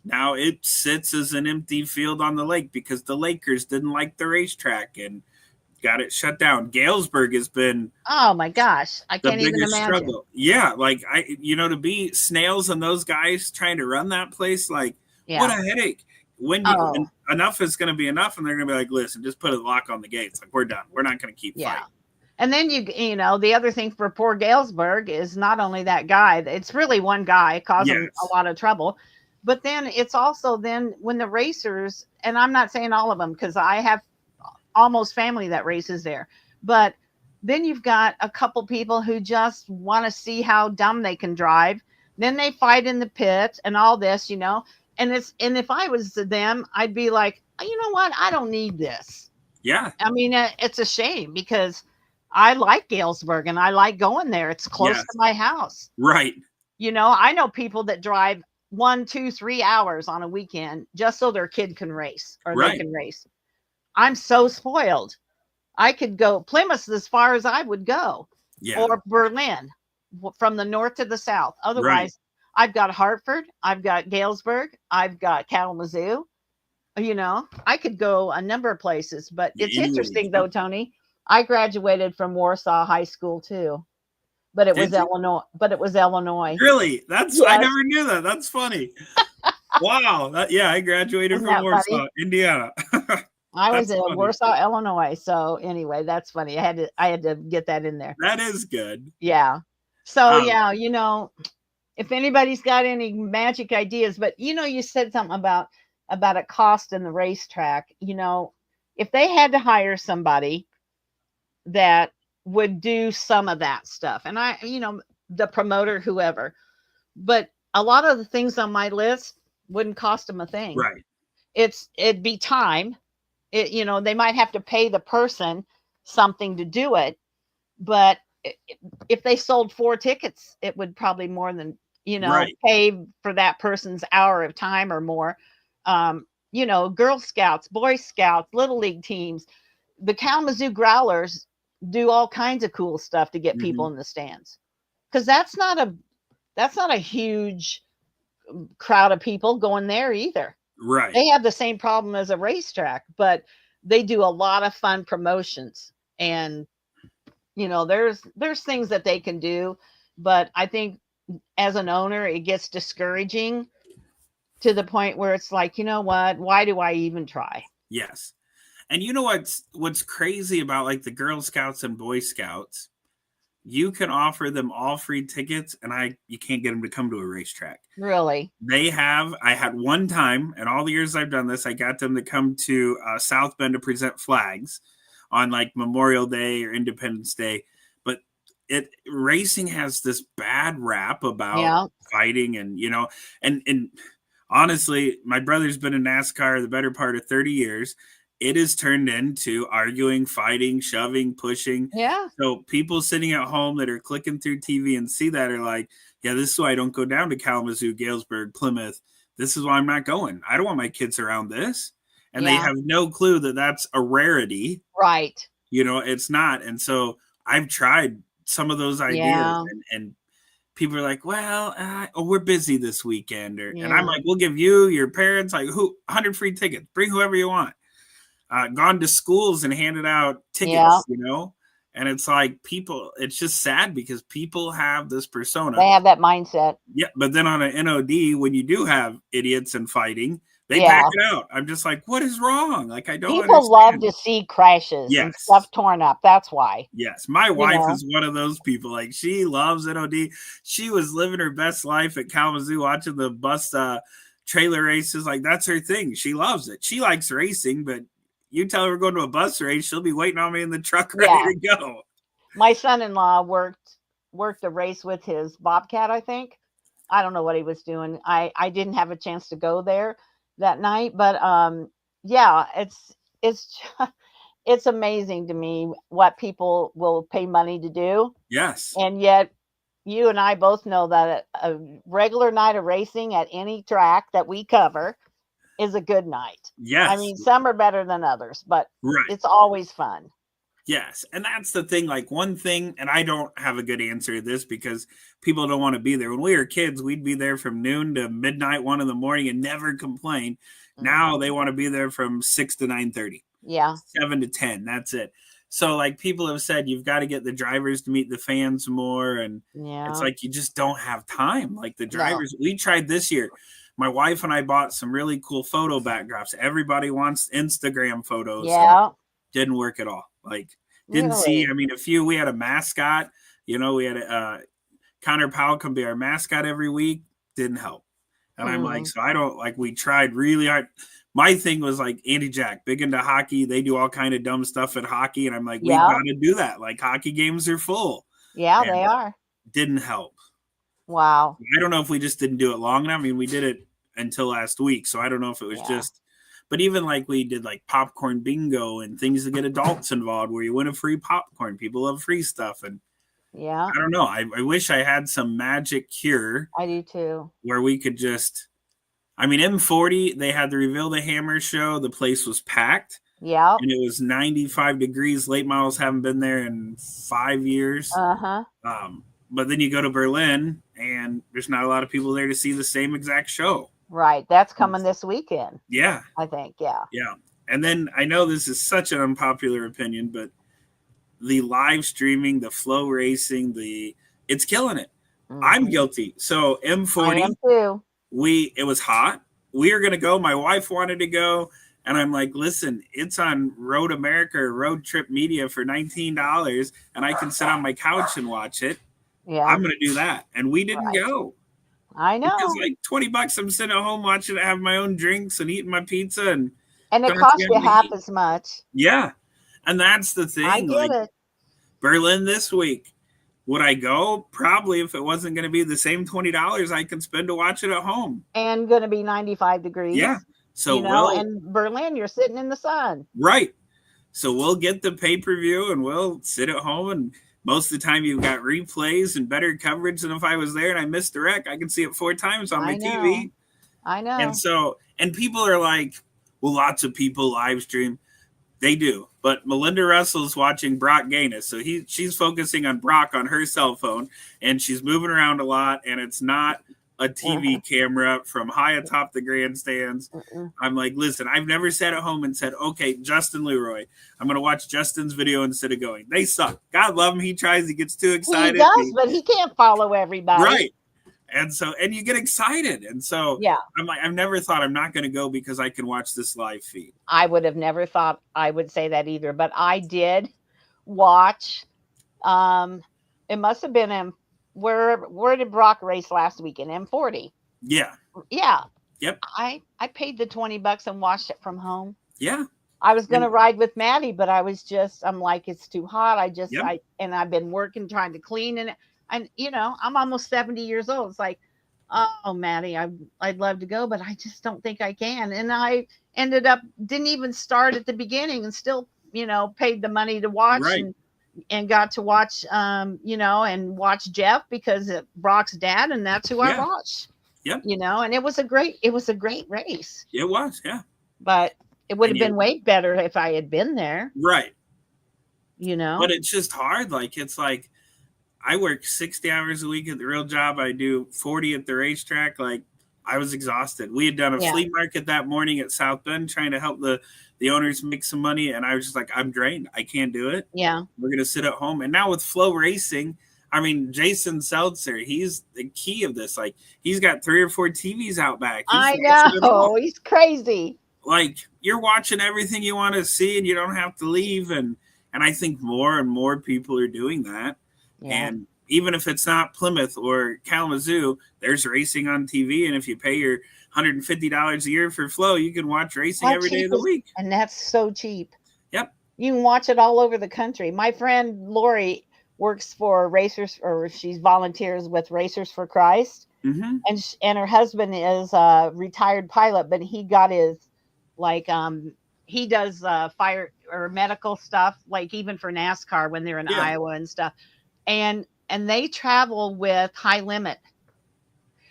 Now it sits as an empty field on the lake because the Lakers didn't like the racetrack and got it shut down. Galesburg has been, oh my gosh, I can't even imagine. Struggle. Yeah, like to be Snails and those guys trying to run that place, like what a headache. When enough is going to be enough, and they're going to be like, listen, just put a lock on the gates. Like we're done. We're not going to keep fighting. And then the other thing for poor Galesburg is not only that guy. It's really one guy causing a lot of trouble. But then it's also then when the racers, and I'm not saying all of them because I have almost family that races there, but then you've got a couple people who just want to see how dumb they can drive. Then they fight in the pit and all this, and if I was them, I'd be like, you know what? I don't need this. Yeah. I mean, it's a shame because I like Galesburg and I like going there. It's close to my house. Right. I know people that drive 1, 2, 3 hours on a weekend just so their kid can race or they can race. I'm so spoiled. I could go Plymouth as far as I would go, or Berlin from the north to the south. Otherwise, I've got Hartford, I've got Galesburg, I've got Kalamazoo. I could go a number of places, but it's interesting though, Tony. I graduated from Warsaw High School too. But it was Illinois. Really? I never knew that. That's funny. Wow. I graduated Isn't from that funny? Warsaw, Indiana. I was That's in funny. Warsaw, Illinois. So anyway, that's funny. I had to get that in there. That is good. Yeah. So Um, yeah, if anybody's got any magic ideas, but you said something about a cost in the racetrack. If they had to hire somebody that would do some of that stuff, and the promoter, whoever, but a lot of the things on my list wouldn't cost them a thing. right. It'd be time. They might have to pay the person something to do it, but if they sold 4 tickets, it would probably more than Right. pay for that person's hour of time or more. Girl Scouts, Boy Scouts, Little League teams, the Kalamazoo Growlers do all kinds of cool stuff to get Hmm. people in the stands, because that's not a huge crowd of people going there either. Right. They have the same problem as a racetrack, but they do a lot of fun promotions. And there's things that they can do, but I think as an owner it gets discouraging to the point where it's like, you know what, why do I even try? Yes. And you know what's crazy about like the Girl Scouts and Boy Scouts? You can offer them all free tickets, and you can't get them to come to a racetrack. Really? I had one time, and all the years I've done this, I got them to come to South Bend to present flags on like Memorial Day or Independence Day. But racing has this bad rap about Yeah. fighting, and and honestly, my brother's been in NASCAR the better part of 30 years. It has turned into arguing, fighting, shoving, pushing. Yeah. So people sitting at home that are clicking through TV and see that are like, yeah, this is why I don't go down to Kalamazoo, Galesburg, Plymouth. This is why I'm not going. I don't want my kids around this. And they Yeah. have no clue that that's a rarity. Right. It's not. And so I've tried some of those ideas, Yeah. and people are like, well, we're busy this weekend. And I'm Yeah. like, we'll give you, your parents, like 100 free tickets. Bring whoever you want. Gone to schools and handed out Yeah. tickets, and it's like it's just sad because people have this persona. They have that mindset. Yeah, but then on an NOD, when you do have idiots and fighting, they pack Yeah. it out. I'm just like, what is wrong? Like, I don't People love understand. to see crashes and Yes. stuff torn up. That's why. Yes. My You wife know. is one of those people. Like, she loves NOD. She was living her best life at Kalamazoo watching the bus trailer races. Like, that's her thing. She loves it. She likes racing, but you tell her we're going to a bus race, she'll be waiting on me in the truck ready Yeah. to go. My son-in-law worked a race with his Bobcat, I think. I don't know what he was doing. I didn't have a chance to go there that night, but yeah, it's it's amazing to me what people will pay money to do. Yes. And yet you and I both know that a regular night of racing at any track that we cover is a good night. Yes. I mean, some are better than others, but right. it's always fun. Yes. And that's the thing. Like, one thing, and I don't have a good answer to this because people don't want to be there. When we were kids, we'd be there from noon to midnight, 1 a.m, and never complain. Now they want to be there from 6 to 9:30. Yeah. 7 to 10. That's it. So, like, people have said, you've got to get the drivers to meet the fans more. And it's like, you just don't have time. Like, the drivers, we tried this year. My wife and I bought some really cool photo backdrops. Everybody wants Instagram photos. Yeah. Didn't work at all. Like, didn't see. I mean, we had a mascot. We had Connor Powell come be our mascot every week. Didn't help. And I'm like, so I don't like. We tried really hard. My thing was like Andy Jack, big into hockey. They do all kind of dumb stuff at hockey, and I'm like, we've got to do that. Like, hockey games are full. Yeah, and they are. Didn't help. Wow. I don't know if we just didn't do it long enough. I mean, we did it until last week, so I don't know if it was just. But even like we did like popcorn bingo and things to get adults involved where you win a free popcorn. People love free stuff. And yeah, I don't know. I wish I had some magic cure. I do too. Where we could just, I mean, M40, they had the Reveal the Hammer show. The place was packed. Yeah. And it was 95 degrees. Late models haven't been there in 5 years. Uh-huh. But then you go to Berlin and there's not a lot of people there to see the same exact show. Right. That's coming this weekend. Yeah. I think. Yeah. Yeah. And then I know this is such an unpopular opinion, but the live streaming, the flow racing, it's killing it. I'm guilty. So M40, I am too. it was hot. we were going to go. My wife wanted to go. And I'm like, listen, it's on Road America or Road Trip Media for $19, and I can sit on my couch and watch it. Yeah. I'm going to do that. And we didn't go. I know. Because like $20, I'm sitting at home watching it, have my own drinks and eating my pizza. And it costs you half as much. Yeah. And that's the thing. I get it. Berlin this week. Would I go? Probably, if it wasn't going to be the same $20 I can spend to watch it at home. And going to be 95 degrees. Yeah. So and Berlin, you're sitting in the sun. Right. So we'll get the pay-per-view and we'll sit at home, and most of the time you've got replays and better coverage than if I was there and I missed the wreck. I can see it 4 times on my TV. I know. And so, and people are like, well, lots of people live stream. They do. But Melinda Russell's watching Brock Gaines. So she's focusing on Brock on her cell phone, and she's moving around a lot, and it's not a TV camera from high atop the grandstands. I'm like, listen, I've never sat at home and said, okay, Justin Leroy, I'm going to watch Justin's video instead of going. They suck. God love him. He tries. He gets too excited. He does, but he can't follow everybody. Right. And so, and you get excited. And so yeah, I'm like, I've never thought I'm not going to go because I can watch this live feed. I would have never thought I would say that either, but I did watch. It must have been where did Brock race last weekend? M40. Yeah. Yeah. Yep. I paid the $20 and watched it from home. Yeah. I was going to ride with Maddie, but I'm like, it's too hot. I've been working, trying to clean, and I'm almost 70 years old. It's like, oh, Maddie, I'd love to go, but I just don't think I can. And I ended up, didn't even start at the beginning and still, paid the money to watch. Right. And got to watch, and watch Jeff because of Brock's dad, and that's who I watched. Yep. And it was a great race. It was, yeah. But it would have been way better if I had been there. Right. But it's just hard. Like, it's like I work 60 hours a week at the real job. I do 40 at the racetrack. Like, I was exhausted. We had done a flea market that morning at South Bend trying to help the owners make some money. And I was just like, I'm drained. I can't do it. Yeah. We're going to sit at home. And now with Flow Racing, I mean, Jason Seltzer, he's the key of this. Like, he's got 3 or 4 TVs out back. I know. He's crazy. Like, you're watching everything you want to see and you don't have to leave. And I think more and more people are doing that. Yeah. And even if it's not Plymouth or Kalamazoo, there's racing on TV. And if you pay your $150 a year for Flow, you can watch racing every day of the week. And that's so cheap. Yep. You can watch it all over the country. My friend Lori works for she volunteers with Racers for Christ. Mm-hmm. And her husband is a retired pilot, but he got his, he does fire or medical stuff, like even for NASCAR when they're in Iowa and stuff. And they travel with High Limit.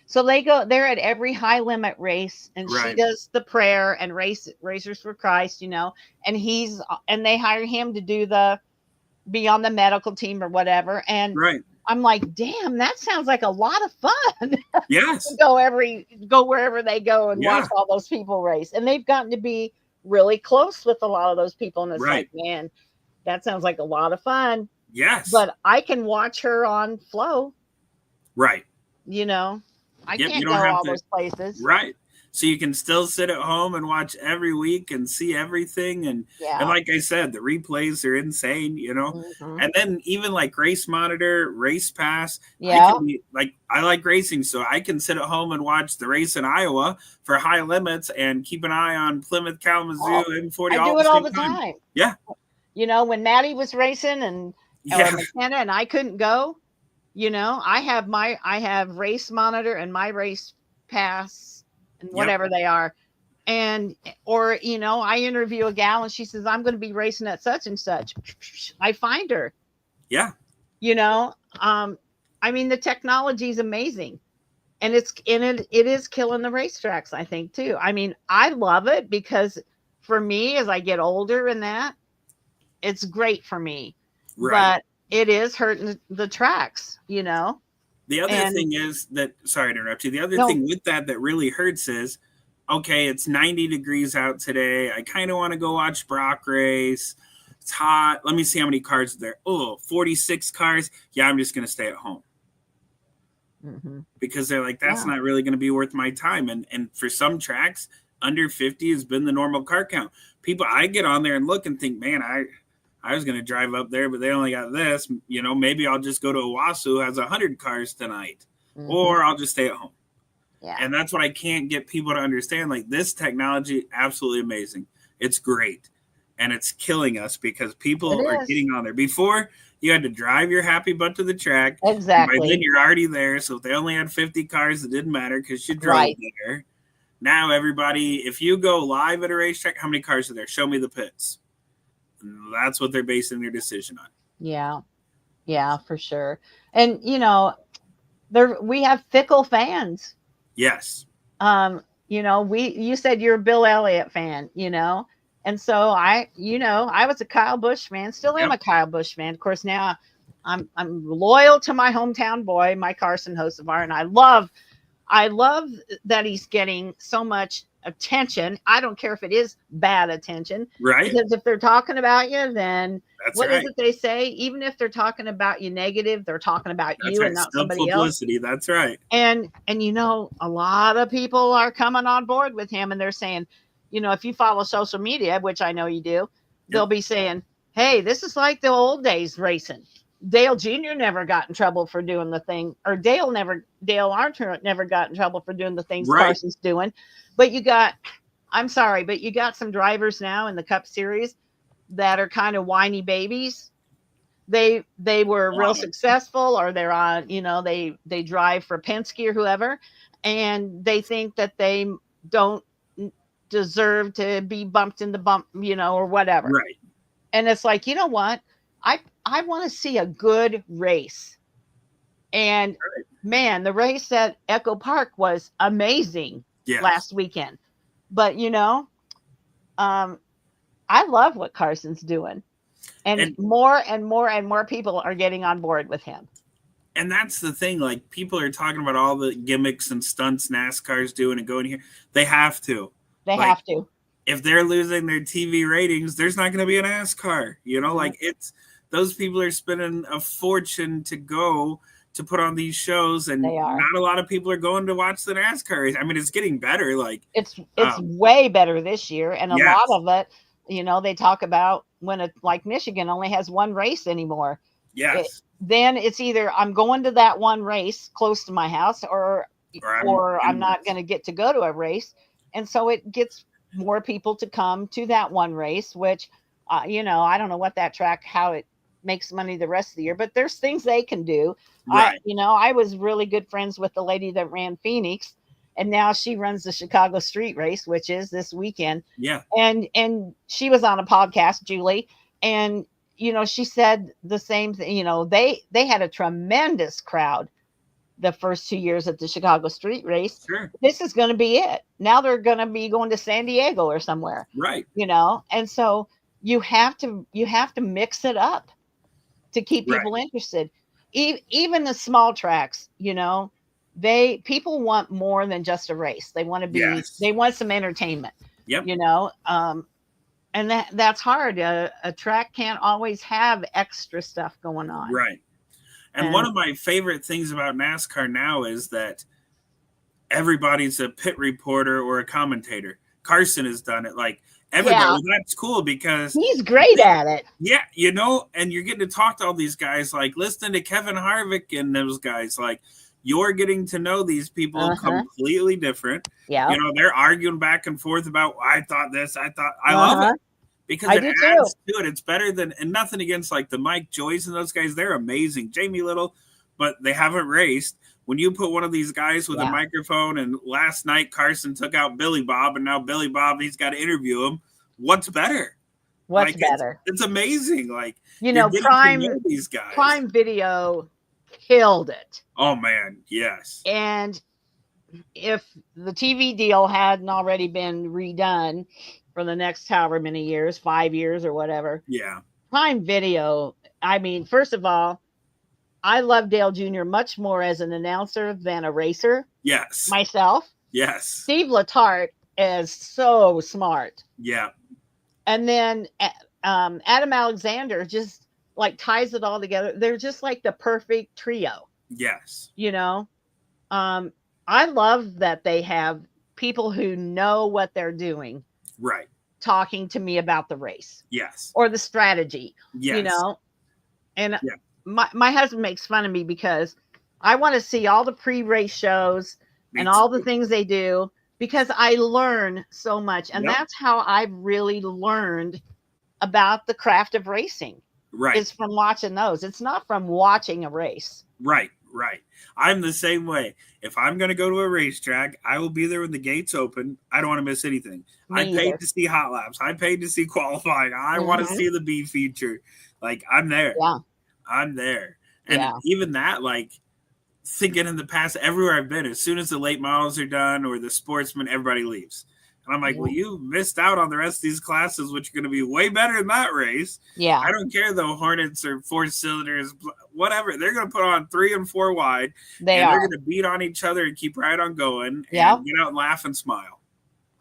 So they're at every High Limit race, and she does the prayer and Racers for Christ, and they hire him to be on the medical team or whatever. And I'm like, damn, that sounds like a lot of fun. Yes. To go wherever they go and watch all those people race. And they've gotten to be really close with a lot of those people. And it's like, man, that sounds like a lot of fun. Yes. But I can watch her on Flow. Right. I can't go all those places. Right. So you can still sit at home and watch every week and see everything. And like I said, the replays are insane, Mm-hmm. And then even like Race Monitor, Race Pass. Yeah. I like racing, so I can sit at home and watch the race in Iowa for High Limits and keep an eye on Plymouth, Kalamazoo, M40. I do it all the time. Yeah. When Maddie was racing and McKenna and I couldn't go, I have Race Monitor and my Race Pass and whatever they are. I interview a gal and she says, I'm going to be racing at such and such. I find her. Yeah. The technology is amazing, and it is killing the racetracks, I think too. I love it because for me, as I get older and that, it's great for me, but it is hurting the tracks, The other thing is that, sorry to interrupt you. The other thing with that really hurts is, okay, it's 90 degrees out today. I kind of want to go watch Brock race. It's hot. Let me see how many cars are there. Oh, 46 cars. Yeah, I'm just going to stay at home. because they're like, that's Yeah. not really going to be worth my time. And for some tracks, under 50 has been the normal car count. People, I get on there and look and think, man, I was going to drive up there, but they only got this. You know, maybe I'll just go to Owasso, who has 100 cars tonight, or I'll just stay at home. Yeah. And that's what I can't get people to understand. Like, this technology, absolutely amazing. It's great. And it's killing us because people are getting on there. Before, you had to drive your happy butt to the track. Exactly. By then, you're already there. So if they only had 50 cars, it didn't matter because you drove there. Now, everybody, if you go live at a racetrack, how many cars are there? Show me the pits. And that's what they're basing their decision on. Yeah. Yeah, for sure. And, you know, we have fickle fans. Yes. You know, you said you're a Bill Elliott fan, you know, and so I was a Kyle Busch fan, still am a Kyle Busch fan. Of course, now I'm loyal to my hometown boy, Mike Carson Hocevar, and I love that he's getting so much attention. I don't care if it is bad attention, right? Because if they're talking about you, then that's what right. is it they say? Even if they're talking about you negative, they're talking about that's you right. and not Still somebody publicity. else. That's right. And you know, a lot of people are coming on board with him, and they're saying, you know, if you follow social media, which I know you do, they'll be saying, hey, this is like the old days racing. Dale Jr. never got in trouble for doing the thing, or Dale Earnhardt never got in trouble for doing the things Carson's doing. But I'm sorry, but you got some drivers now in the Cup Series that are kind of whiny babies. They were real successful, or they're on, you know, they drive for Penske or whoever, and they think that they don't deserve to be bumped in the bump, you know, or whatever. Right. And it's like, you know what? I want to see a good race. And man, the race at Echo Park was amazing last weekend. But, you know, I love what Carson's doing. And more and more and more people are getting on board with him. And that's the thing. Like, people are talking about all the gimmicks and stunts NASCAR's doing and going here. They have to. They have to. If they're losing their TV ratings, there's not going to be a NASCAR. You know, like, those people are spending a fortune to go to put on these shows, and not a lot of people are going to watch the NASCAR race. I mean, it's getting better. Like, it's way better this year, and a lot of it, you know, they talk about when like Michigan only has one race anymore. Yes. Then it's either I'm going to that one race close to my house, or I'm not going to get to go to a race, and so it gets more people to come to that one race, which, you know, I don't know what that track, how it makes money the rest of the year, but there's things they can do. Right. I was really good friends with the lady that ran Phoenix, and now she runs the Chicago Street Race, which is this weekend. Yeah. And she was on a podcast, Julie, and, you know, she said the same thing. You know, they had a tremendous crowd the first 2 years at the Chicago Street Race. Sure. This is going to be it. Now they're going to be going to San Diego or somewhere. Right. You know, and so you have to mix it up to keep people interested. Even the small tracks, you know, people want more than just a race. They want to be, they want some entertainment. Yep. You know, and that's hard. A track can't always have extra stuff going on. Right. And one of my favorite things about NASCAR now is that everybody's a pit reporter or a commentator. Carson has done it. Like, everybody. Well, that's cool because he's great at it. Yeah, you know, and you're getting to talk to all these guys, like listening to Kevin Harvick and those guys. Like, you're getting to know these people completely different. Yeah. You know, they're arguing back and forth about, I thought this, I love it. Because it adds to it. It's better than, and nothing against like the Mike Joyce and those guys. They're amazing. Jamie Little, but they haven't raced. When you put one of these guys with a microphone, and last night Carson took out Billy Bob, and now Billy Bob, he's got to interview him. What's better? What's better? It's amazing. Like, you know, Prime these guys. Prime Video killed it. Oh man, yes. And if the TV deal hadn't already been redone for the next however many years, 5 years or whatever. Yeah. Prime Video, I mean, first of all, I love Dale Jr. much more as an announcer than a racer. Yes. Myself. Yes. Steve Letarte is so smart. Yeah. And then Adam Alexander just like ties it all together. They're just like the perfect trio. Yes. You know? I love that they have people who know what they're doing Right. talking to me about the race Yes. or the strategy, you Yes. know. And Yeah. my husband makes fun of me because I want to see all the pre-race shows Me and all the too. things they do because I learn so much. And Yep. that's how I've really learned about the craft of racing Right. is from watching those. It's not from watching a race. Right. Right. I'm the same way. If I'm going to go to a racetrack, I will be there when the gates open. I don't want to miss anything. I Me paid either. to see hot laps. I paid to see qualifying. I want to Hmm. see the B feature. Like, I'm there. Yeah. I'm there. And Yeah. even that, like, thinking in the past, everywhere I've been, as soon as the late models are done or the sportsmen, everybody leaves. And I'm like, Yeah. well, you missed out on the rest of these classes, which are going to be way better in that race. Yeah. I don't care though, Hornets or four cylinders, whatever. They're going to put on 3 and 4 wide, They and they're are. going to beat on each other and keep right on going Yeah. and get out and laugh and smile.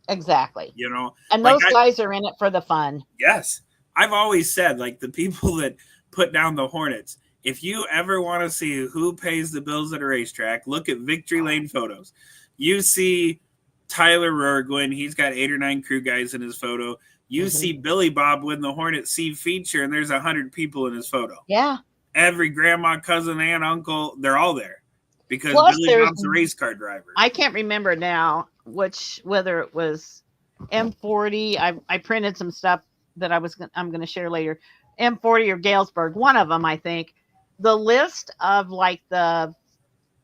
Exactly. You know, And like those guys are in it for the fun. yes, I've always said, like the people that put down the Hornets, if you ever want to see who pays the bills at a racetrack, look at Victory Lane photos. You see Tyler Rourke, he's got 8 or 9 crew guys in his photo. You see Billy Bob win the Hornet C feature, and there's 100 people in his photo. Yeah. Every grandma, cousin, aunt, uncle, they're all there because Plus, Billy there's Bob's a race car driver. I can't remember now whether it was M40. I printed some stuff that I'm going to share later. M40 or Galesburg, one of them, I think. The list of like I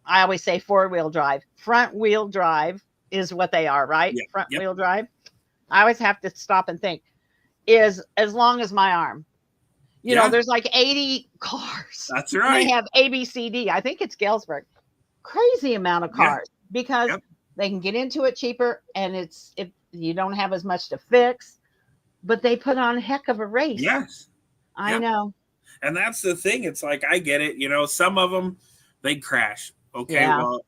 always say 4-wheel drive, front wheel drive is what they are, right? Yeah. Front Yep. wheel drive. I always have to stop and think. Is as long as my arm. You know, Yeah. there's like 80 cars. That's And right. they have A, B, C, D. I think it's Galesburg. Crazy amount of Yeah. cars because Yep. they can get into it cheaper and if you don't have as much to fix, but they put on a heck of a race. Yes. I Yep. know. And that's the thing. It's like, I get it. You know, some of them, they crash. Okay, Yeah. well,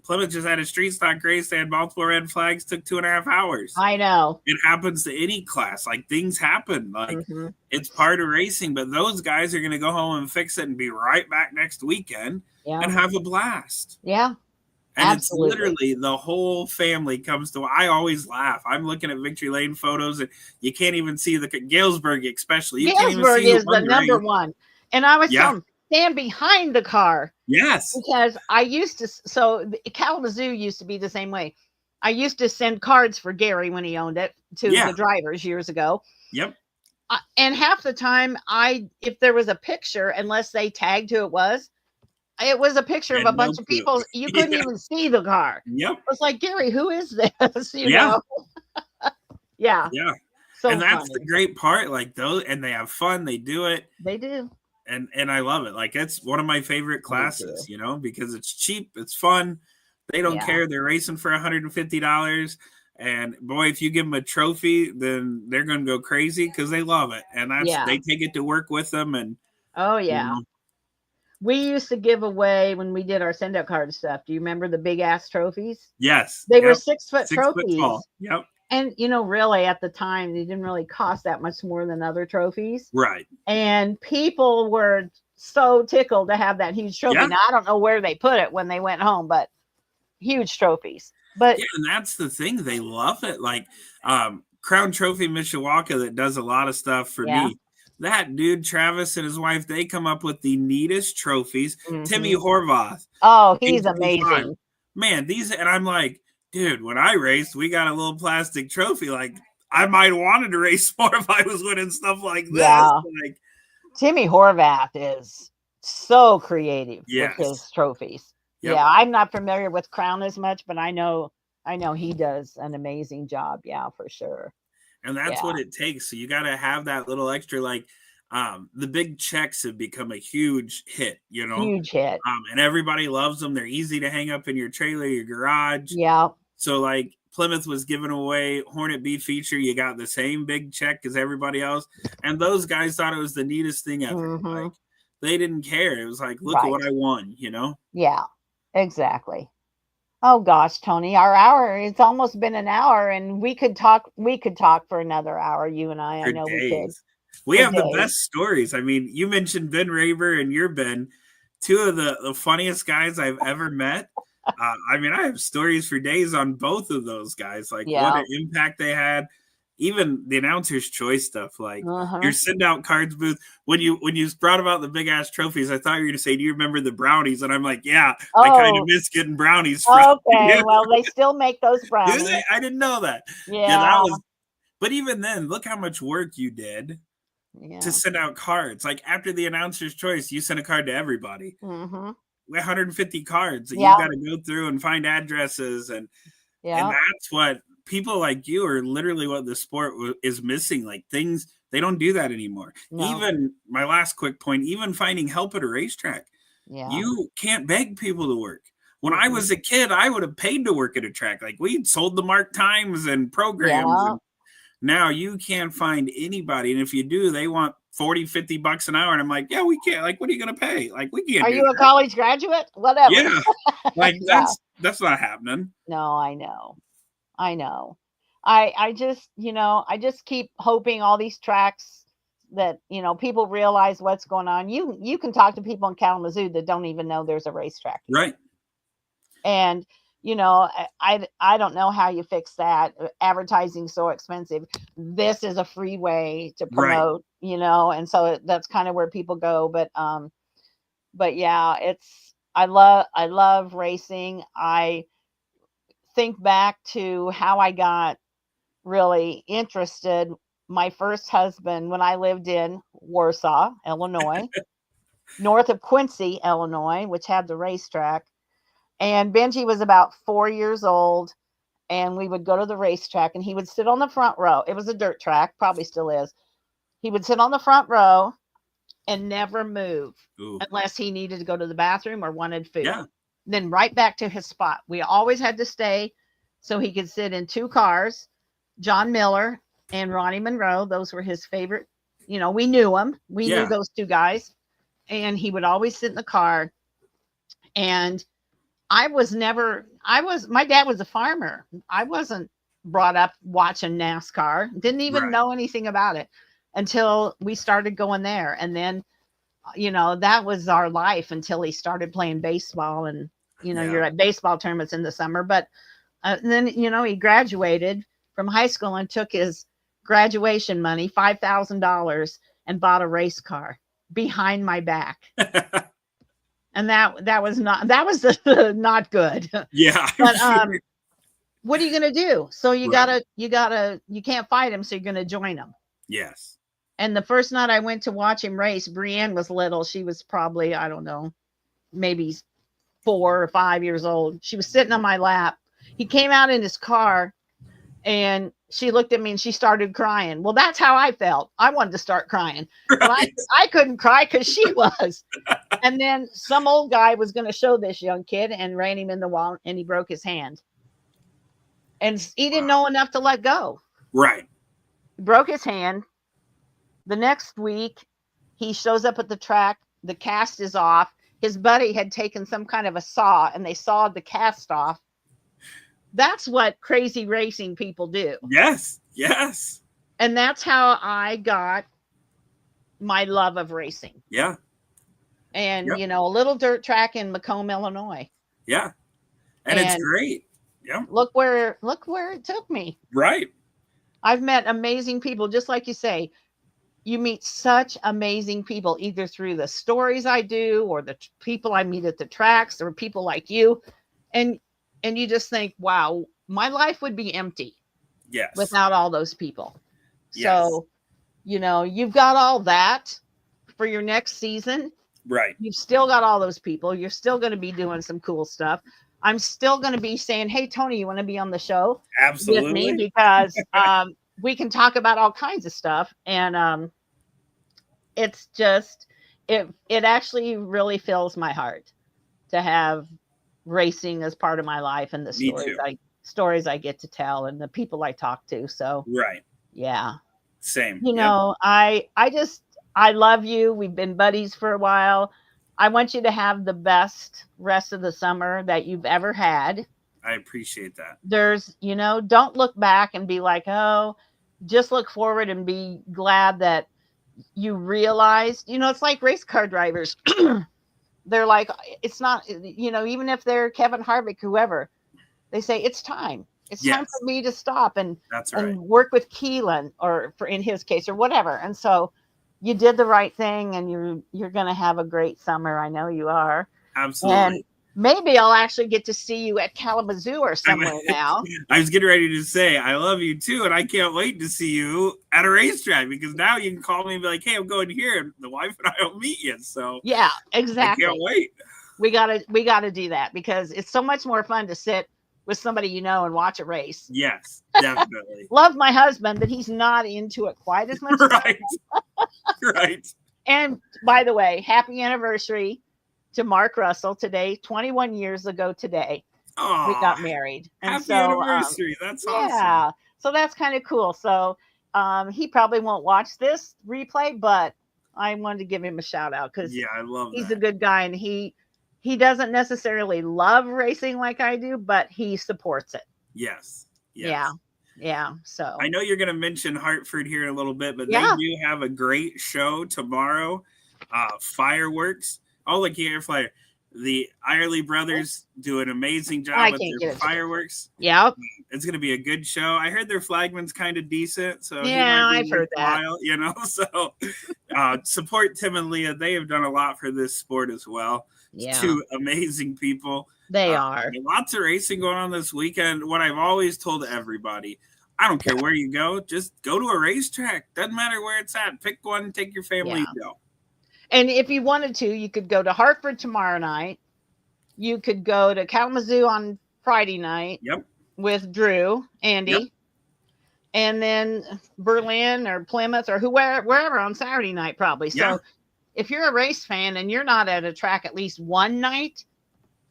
Plymouth just had a street stock race. They had multiple red flags, took 2.5 hours. I know. It happens to any class. Like, things happen. Like, Mhm. it's part of racing, but those guys are going to go home and fix it and be right back next weekend Yeah. and have a blast. Yeah. And Absolutely. it's literally the whole family comes to. I always laugh. I'm looking at Victory Lane photos, and you can't even see the Galesburg, especially. You can't even Galesburg see who is the won the number race. one. And I was Yeah. telling them, stand behind the car Yes. because I used to. So Kalamazoo used to be the same way. I used to send cards for Gary when he owned it to Yeah. the drivers years ago. Yep. And half the time, if there was a picture, unless they tagged who it was a picture of And a bunch no of clue. people. You couldn't Yeah. even see the car. Yep. I was like, Gary, who is this? You Yeah. know? Yeah. Yeah. So And that's funny. the great part. Like, those, and they have fun. They do it. They do. And I love it. Like, it's one of my favorite classes, too. you know, because it's cheap, it's fun. They don't Yeah. care. They're racing for $150. And boy, if you give them a trophy, then they're going to go crazy because they love it. And Yeah. they take it to work with them. And Oh, you yeah. know, We used to give away when we did our send out card stuff. Do you remember the big ass trophies? yes, They were yep, 6-foot 6 foot trophies. tall. Yep, And, really, at the time, they didn't really cost that much more than other trophies. right. And people were so tickled to have that huge trophy. Yeah. Now, I don't know where they put it when they went home, but huge trophies. But Yeah, and that's the thing. They love it. Like Crown Trophy Mishawaka that does a lot of stuff for Yeah. me. That dude, Travis, and his wife, they come up with the neatest trophies. Timmy Mhm. Horvath. Oh, he's 855. amazing. Man, and I'm like, dude, when I raced, we got a little plastic trophy. Like, I might have wanted to race more if I was winning stuff like this. Yeah. Like, Timmy Horvath is so creative Yes. with his trophies. Yep. Yeah, I'm not familiar with Crown as much, but I know he does an amazing job. Yeah, for sure. and that's Yeah. what it takes. So you got to have that little extra, like, the big checks have become a huge hit, you know? Huge hit. And everybody loves them. They're easy to hang up in your trailer, your garage. Yeah. So, like, Plymouth was giving away Hornet B feature. You got the same big check as everybody else. And those guys thought it was the neatest thing ever. Mhm. Like, they didn't care. It was like, look at what I won, you know? Yeah, exactly. Oh gosh, Tony, our hour, it's almost been an hour and we could talk for another hour, you and I. For I know we could. days. We For have the days. best stories. I mean, you mentioned Ben Raber and your Ben, two of the funniest guys I've ever met. I mean, I have stories for days on both of those guys. Like what Yeah. an impact they had. Even the announcer's choice stuff, like your Uh-huh. send out cards booth. When you brought about the big ass trophies, I thought you were gonna say, "Do you remember the brownies?" And I'm like, "Yeah, I kind of Oh, miss getting brownies from okay. you." Well, they still make those Do they? brownies. I didn't know that. Yeah, that Yeah. was. But even then, look how much work you did to Yeah. send out cards. Like after the announcer's choice, you sent a card to everybody. Mm-hmm. 150 cards that you've Yeah. got to go through and find addresses, and Yeah. that's what people like you are literally what the sport is missing. Like things they don't do that anymore. No. Even my last quick point, even finding help at a racetrack, Yeah. you can't beg people to work. When I Mm-mm. was a kid, I would have paid to work at a track. Like we sold the mark times and programs, Yeah. and now you can't find anybody. And if you do, they want 40, $50 an hour. And I'm like, yeah, we can't. Like, what are you going to pay? Like, we can't Are do you a that. college graduate? Whatever. Yeah. Like Yeah. that's not happening. No, I know. I know. I just, I just keep hoping all these tracks that, people realize what's going on. You can talk to people in Kalamazoo that don't even know there's a racetrack here. Right. And I don't know how you fix that. Advertising's so expensive. This is a free way to Right. promote, and so that's kind of where people go. But yeah, I love racing. I think back to how I got really interested. My first husband, when I lived in Warsaw, Illinois, north of Quincy, Illinois, which had the racetrack. And Benji was about 4 years old, and we would go to the racetrack, and he would sit on the front row. It was a dirt track, probably still is. He would sit on the front row and never move Ooh. unless he needed to go to the bathroom or wanted food. Yeah. Then right back to his spot. We always had to stay so he could sit in two cars. John Miller and Ronnie Monroe, those were his favorite. We knew them. We knew Yeah. those two guys. And he would always sit in the car. And my dad was a farmer. I wasn't brought up watching NASCAR, didn't even Right. know anything about it until we started going there. And then, that was our life until he started playing baseball. And, Yeah. you're at baseball tournaments in the summer. But then, he graduated from high school and took his graduation money, $5,000, and bought a race car behind my back. And that was not good. Yeah. But what are you gonna do? So you Right. you can't fight him, so you're gonna join him. Yes. And the first night I went to watch him race, Brienne was little. She was probably, I don't know, maybe 4 or 5 years old. She was sitting on my lap. He came out in his car, and she looked at me and she started crying. Well, that's how I felt. I wanted to start crying, but Right. I couldn't cry because she was. And then some old guy was going to show this young kid and ran him in the wall, and he broke his hand. And he didn't know enough to let go. Right. He broke his hand. The next week, he shows up at the track. The cast is off. His buddy had taken some kind of a saw, and they sawed the cast off. That's what crazy racing people do. Yes. Yes. And that's how I got my love of racing. Yeah. And, Yep. a little dirt track in Macomb, Illinois. Yeah. And it's great. Yeah. Look where it took me. Right. I've met amazing people, just like you say. You meet such amazing people, either through the stories I do or the people I meet at the tracks or people like you. And you just think, wow, my life would be empty Yes. without all those people. Yes. So, you've got all that for your next season. Right. You've still got all those people. You're still going to be doing some cool stuff. I'm still going to be saying, hey, Tony, you want to be on the show Absolutely. with me? Because we can talk about all kinds of stuff. And it's just, it actually really fills my heart to have racing as part of my life and the Me too. stories I get to tell and the people I talk to. So, Right. yeah. Same. I love you. We've been buddies for a while. I want you to have the best rest of the summer that you've ever had. I appreciate that. There's, don't look back and be like, oh, just look forward and be glad that you realized, it's like race car drivers. they're like, it's not, even if they're Kevin Harvick, whoever, they say it's time. It's time Yes, for me to stop that's and right. work with Keelan, or for in his case, or whatever. And so you did the right thing, and you're going to have a great summer. I know you are. And Absolutely. maybe I'll actually get to see you at Kalamazoo or I'm, somewhere now. I was getting ready to say I love you too, and I can't wait to see you at a racetrack, because now you can call me and be like, "Hey, I'm going here," and the wife and I will meet you. So Yeah, I can't exactly. wait. We gotta do that, because it's so much more fun to sit with somebody and watch a race. Yes, definitely. Love my husband, but he's not into it quite as much as I. Right, right. And by the way, happy anniversary to Mark Russell today. 21 years ago today, we Oh, got married. And happy so, anniversary! That's awesome. yeah, so that's kind of cool. So, he probably won't watch this replay, but I wanted to give him a shout out, because Yeah, I love he's a that. good guy, and he doesn't necessarily love racing like I do, but he supports it. Yes, Yeah. yes. Yeah. So, I know you're going to mention Hartford here in a little bit, but they yeah. do have a great show tomorrow. Fireworks. Oh, look here, flyer. The Irely brothers do an amazing job I with can't their get it together. fireworks. Yeah. It's going to be a good show. I heard their flagman's kind of decent, so he Yeah, might be I've heard that. worthwhile. So support Tim and Leah. They have done a lot for this sport as well. Yeah. Two amazing people. They are. Lots of racing going on this weekend. What I've always told everybody, I don't care where you go, just go to a racetrack. Doesn't matter where it's at. Pick one, take your family, Yeah. and go. And if you wanted to, you could go to Hartford tomorrow night. You could go to Kalamazoo on Friday night. Yep. With Drew, Andy. Yep. And then Berlin or Plymouth or wherever on Saturday night, probably. Yeah. So if you're a race fan and you're not at a track at least one night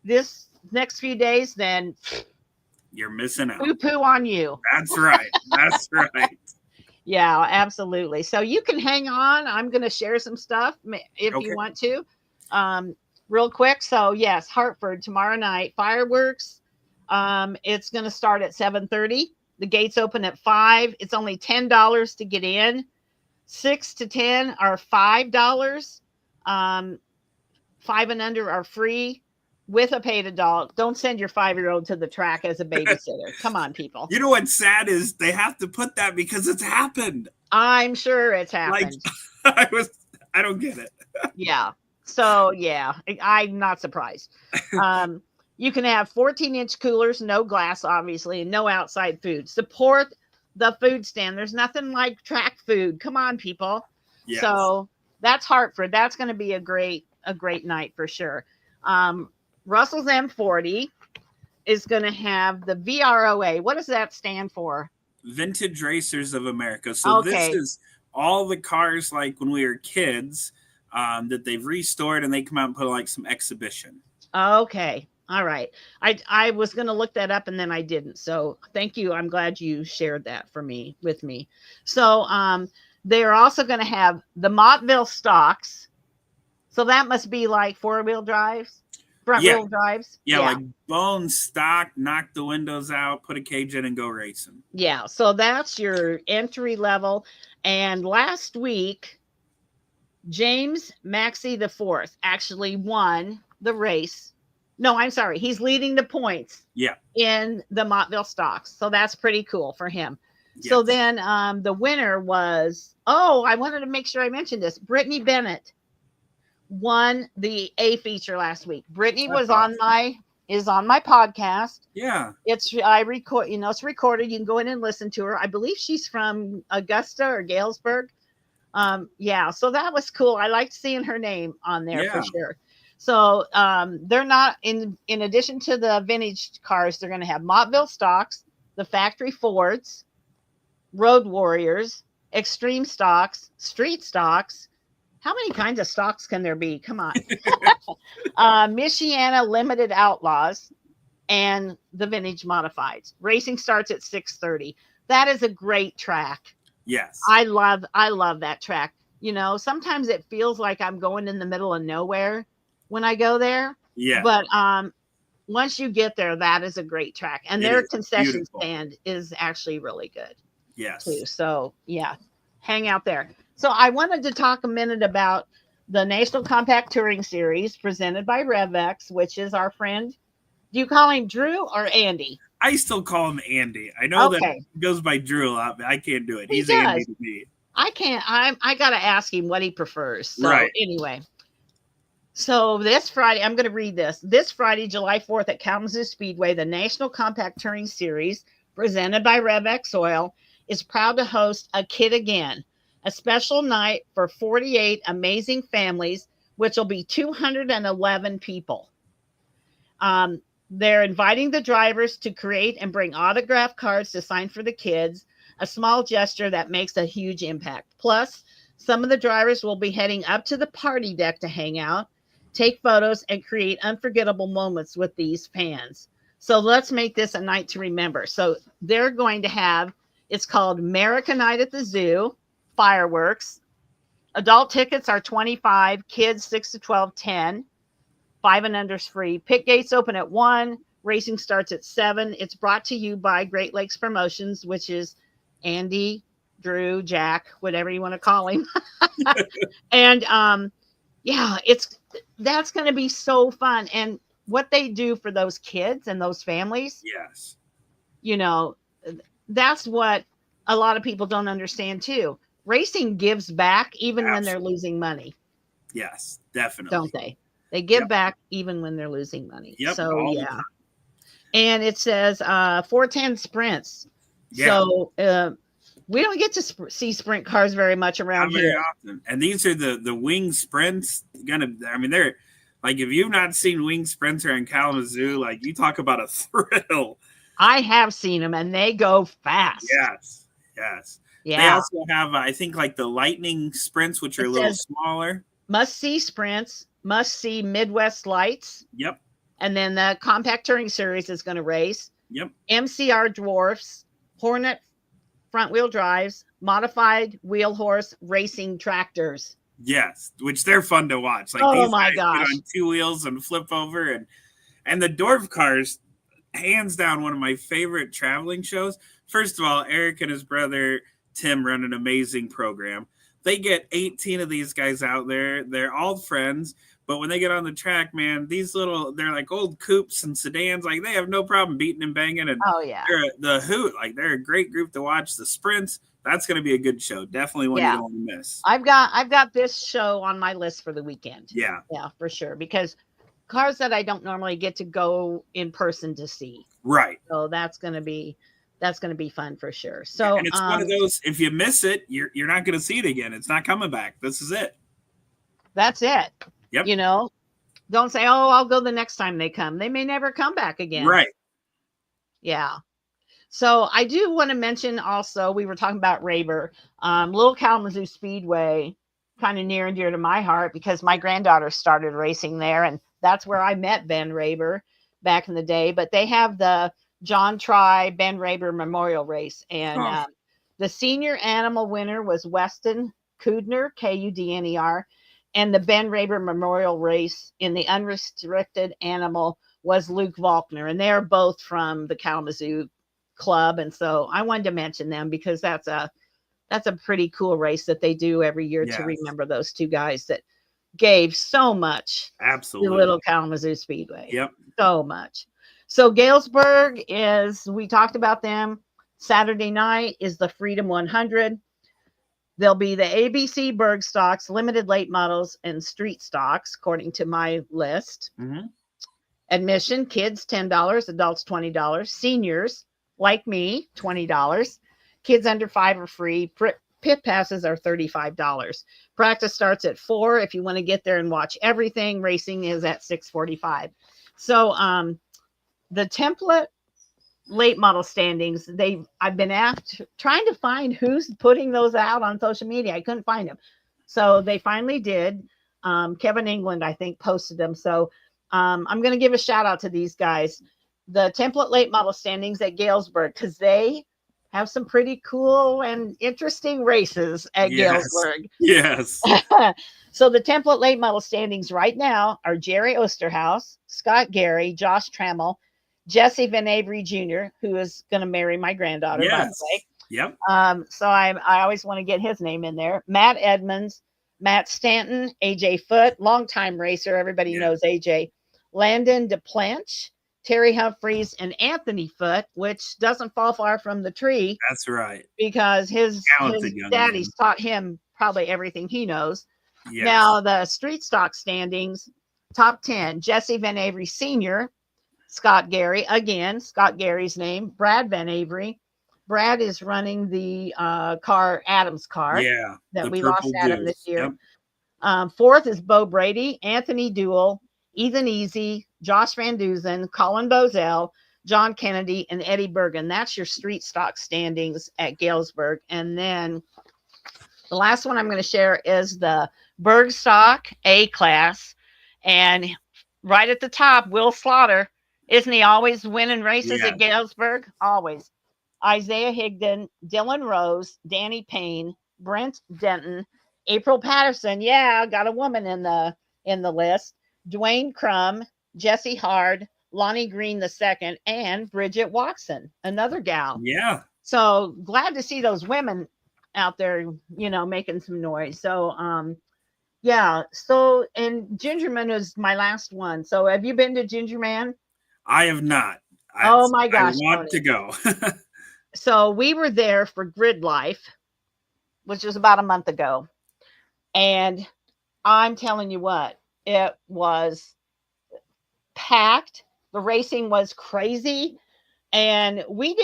this next few days, then you're missing out. Poo on you. That's right. That's right. Yeah, absolutely. So you can hang on. I'm going to share some stuff if you want to, real quick. So yes, Hartford tomorrow night, fireworks. It's going to start at 7:30. The gates open at 5. It's only $10 to get in. 6 to 10 are $5. 5 and under are free with a paid adult. Don't send your 5-year-old to the track as a babysitter. Come on, people. You know what's sad is they have to put that because it's happened. I'm sure it's happened. Like, I don't get it. Yeah. So yeah, I'm not surprised. You can have 14-inch coolers, no glass, obviously, and no outside food. Support the food stand. There's nothing like track food. Come on, people. Yes. So that's Hartford. That's going to be a great night for sure. Russell's M40 is going to have the VROA. What does that stand for? Vintage Racers of America. So this is all the cars like when we were kids that they've restored, and they come out and put like some exhibition. Okay. All right. I was going to look that up and then I didn't. So thank you. I'm glad you shared that with me. So they're also going to have the Montville stocks. So that must be like front-wheel drives. Yeah, like bone stock, knock the windows out, put a cage in, and go racing. Yeah. So that's your entry level. And last week, James Maxey IV actually won the race. No, I'm sorry. He's leading the points in the Montville stocks. So that's pretty cool for him. Yes. So then the winner was, I wanted to make sure I mentioned this. Brittany Bennett won the A feature last week. Brittany is on my podcast. Yeah. It's recorded. You can go in and listen to her. I believe she's from Augusta or Galesburg. So that was cool. I liked seeing her name on there for sure. So they're not in addition to the vintage cars, they're going to have Montville stocks, the factory Fords, Road Warriors, extreme stocks, street stocks. How many kinds of stocks can there be? Come on. Michiana Limited Outlaws and the vintage modifieds. Racing starts at 6:30. That is a great track. Yes. I love that track. Sometimes it feels like I'm going in the middle of nowhere when I go there. Yeah. But once you get there, that is a great track. And their concession stand is actually really good. Yes. Too. So yeah, hang out there. So I wanted to talk a minute about the National Compact Touring Series presented by RevX, which is our friend. Do you call him Drew or Andy? I still call him Andy. I know that Okay. he goes by Drew a lot, but I can't do it. He He's Andy does. to me. I can't. I got to ask him what he prefers. So Right. anyway. So this Friday, I'm going to read this. This Friday, July 4th at Kalamazoo Speedway, the National Compact Touring Series, presented by RevX Oil, is proud to host a Kid Again, a special night for 48 amazing families, which will be 211 people. They're inviting the drivers to create and bring autograph cards to sign for the kids, a small gesture that makes a huge impact. Plus, some of the drivers will be heading up to the party deck to hang out, take photos, and create unforgettable moments with these fans. So let's make this a night to remember. So they're going to have, it's called America Night at the Zoo, fireworks. Adult tickets are $25, kids 6 to 12, 10. 5 and under is free. Pit gates open at 1. Racing starts at 7. It's brought to you by Great Lakes Promotions, which is Andy, Drew, Jack, whatever you want to call him. And yeah, that's going to be so fun. And what they do for those kids and those families, Yes. you know, that's what a lot of people don't understand too. Racing gives back even when they're losing money. Yes, definitely. Don't they? They give back even when they're losing money. Yep, So yeah. And it says 410 sprints. Yeah. So we don't get to see sprint cars very much around Not here. very often. And these are the wing sprints. They're like, if you've not seen wing sprints around Kalamazoo, like, you talk about a thrill. I have seen them and they go fast. Yes. Yeah. They also have, I think, like the lightning sprints, which are a little smaller. Must see sprints, must see Midwest Lights. Yep. And then the Compact Touring Series is going to race. Yep. MCR Dwarfs, Hornet front wheel drives, modified wheel horse racing tractors. Yes, which they're fun to watch. Like, oh these my guys gosh, get on 2 wheels and flip over, and the Dwarf cars, hands down, one of my favorite traveling shows. First of all, Eric and his brother Tim run an amazing program. They get 18 of these guys out there. They're all friends, but when they get on the track, man, they're like old coupes and sedans. Like, they have no problem beating and banging. And they're they're a great group to watch. The sprints, that's going to be a good show. Definitely one you don't want to miss. I've got this show on my list for the weekend. Yeah, for sure, because cars that I don't normally get to go in person to see. Right. So that's going to be fun for sure. So and it's one of those, if you miss it, you're not going to see it again. It's not coming back. This is it. That's it. Yep. Don't say, oh, I'll go the next time they come. They may never come back again. Right. Yeah. So I do want to mention also, we were talking about Rayber, Little Kalamazoo Speedway, kind of near and dear to my heart because my granddaughter started racing there, and that's where I met Ben Rayber back in the day. But they have the John Try Ben Rayber Memorial Race, and the senior animal winner was Weston Kudner, Kudner, and the Ben Rayber Memorial Race in the unrestricted animal was Luke Volkner, and they're both from the Kalamazoo Club. And so I wanted to mention them because that's a pretty cool race that they do every year to remember those two guys that gave so much to Little Kalamazoo Speedway. Yep. So much. So Galesburg we talked about them. Saturday night is the Freedom 100. There'll be the ABC Berg stocks, limited late models, and street stocks, according to my list. Mm-hmm. Admission, kids, $10, adults, $20. Seniors, like me, $20. Kids under 5 are free. Pit passes are $35. Practice starts at 4. If you want to get there and watch everything, racing is at 6:45. So the template late model standings, I've been trying to find who's putting those out on social media. I couldn't find them. So they finally did. Kevin England, I think, posted them. So I'm going to give a shout out to these guys. The template late model standings at Galesburg, because they have some pretty cool and interesting races at Galesburg. Yes. So the template late model standings right now are Jerry Osterhaus, Scott Gary, Josh Trammell, Jesse Van Avery Jr., who is going to marry my granddaughter, by the way. Yep. So I always want to get his name in there. Matt Edmonds, Matt Stanton, AJ Foote, longtime racer. Everybody Yeah. knows AJ. Landon DePlanche, Terry Humphreys, and Anthony Foote, which doesn't fall far from the tree That's right. because his Talented young daddy's man. taught him probably everything he knows. Yes. Now, the street stock standings, top 10, Jesse Van Avery Sr., Scott Gary, again, Scott Gary's name, Brad Van Avery. Brad is running the car, Adam's car, Yeah. that The we lost Purple Adam this Deuce. year. Yep. Fourth is Bo Brady, Anthony Duell, Ethan Easy, Josh Van Duzen, Colin Bozell, John Kennedy, and Eddie Bergen. That's your street stock standings at Galesburg. And then the last one I'm going to share is the Berg Stock A class. And right at the top, Will Slaughter. Isn't he always winning races Yeah. at Galesburg? Always. Isaiah Higdon, Dylan Rose, Danny Payne, Brent Denton, April Patterson. Yeah, got a woman in the list. Dwayne Crum, Jesse Hard, Lonnie Green II, and Bridget Watson, another gal. Yeah. So glad to see those women out there, making some noise. So yeah. So, and Gingerman is my last one. So have you been to Gingerman? I have not. Oh my gosh, I want to go. So we were there for Grid Life, which was about a month ago. And I'm telling you what, it was packed. The racing was crazy. And we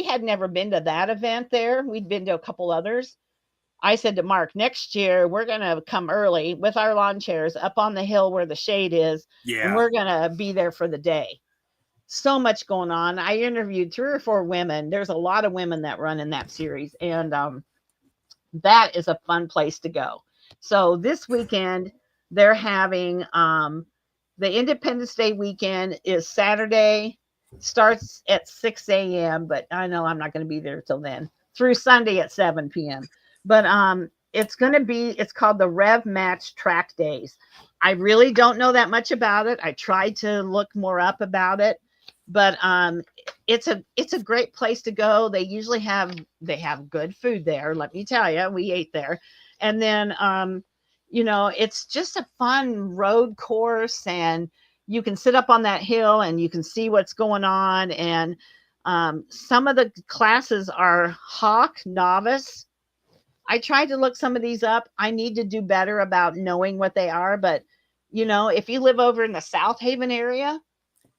had never been to that event there. We'd been to a couple others. I said to Mark, next year we're going to come early with our lawn chairs up on the hill where the shade is. Yeah. And we're going to be there for the day. So much going on. I interviewed 3 or 4 women. There's a lot of women that run in that series. And that is a fun place to go. So this weekend, they're having the Independence Day weekend is Saturday, starts at 6 a.m. But I know I'm not going to be there till then, through Sunday at 7 p.m. But it's called the Rev Match Track Days. I really don't know that much about it. I tried to look more up about it, but it's a great place to go. They usually have good food there. Let me tell you, we ate there. And then, it's just a fun road course, and you can sit up on that hill and you can see what's going on. And some of the classes are Hawk, Novice. I tried to look some of these up. I need to do better about knowing what they are. But, if you live over in the South Haven area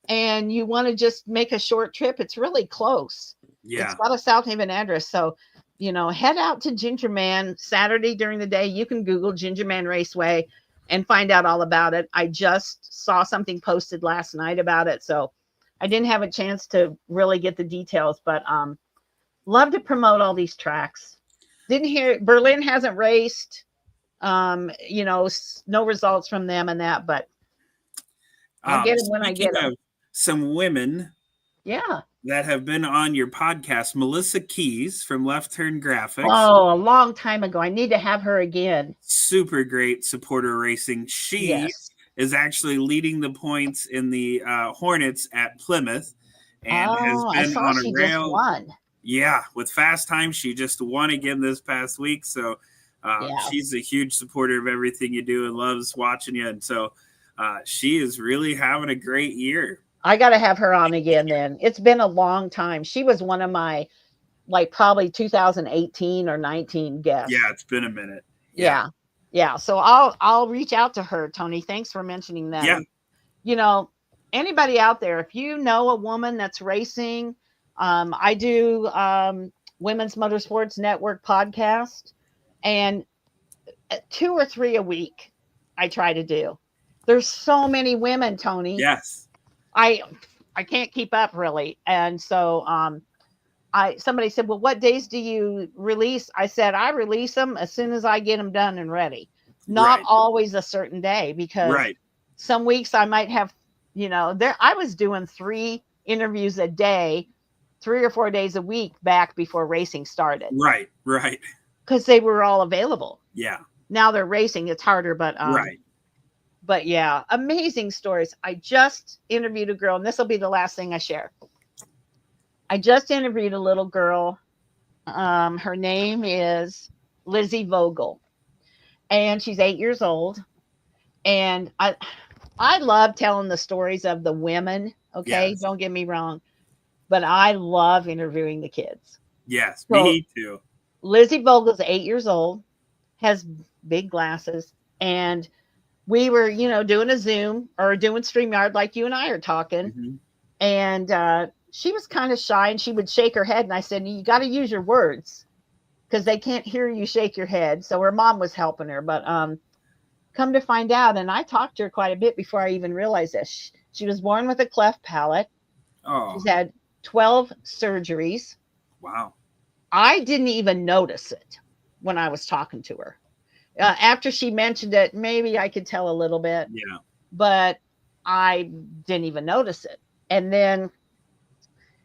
and you want to just make a short trip, it's really close. Yeah. It's got a South Haven address. So, head out to Gingerman Saturday during the day. You can Google Gingerman Raceway and find out all about it. I just saw something posted last night about it. So I didn't have a chance to really get the details, but love to promote all these tracks. Didn't hear Berlin hasn't raced, no results from them and that, but I'll get them when I get them. Some women that have been on your podcast, Melissa Keys from Left Turn Graphics. Oh, a long time ago. I need to have her again. Super great supporter racing. She is actually leading the points in the Hornets at Plymouth and has been on a rail. Just won. Yeah, with Fast Time, she just won again this past week. So she's a huge supporter of everything you do and loves watching you. And so she is really having a great year. I got to have her on again then. It's been a long time. She was one of my, probably 2018 or 19 guests. Yeah, it's been a minute. Yeah. So I'll reach out to her, Tony. Thanks for mentioning that. Yeah. Anybody out there, if you know a woman that's racing, I do Women's Motorsports Network podcast, and 2 or 3 a week I try to do. There's so many women, Tony. Yes. I can't keep up really. And so somebody said, well, what days do you release? I said, I release them as soon as I get them done and ready. Not always a certain day, because some weeks I might have, I was doing 3 interviews a day, 3 or 4 days a week back before racing started. Right. Because they were all available. Yeah. Now they're racing. It's harder, but But yeah, amazing stories. I just interviewed a girl, and this will be the last thing I share. I just interviewed a little girl. Her name is Lizzie Vogel. and she's 8 years old. And I love telling the stories of the women. Okay, Yes. don't get me wrong, but I love interviewing the kids. Yes. So Me too. Lizzie Vogel's 8 years old, has big glasses, and we were, doing a Zoom or doing StreamYard like you and I are talking, Hmm. and she was kind of shy, and she would shake her head, and I said, "You got to use your words because they can't hear you shake your head." So her mom was helping her, but come to find out, and I talked to her quite a bit before I even realized this. She was born with a cleft palate. Oh, She's had 12 surgeries. wow. I didn't even notice it when I was talking to her. After she mentioned it, maybe I could tell a little bit, Yeah. but I didn't even notice it. And then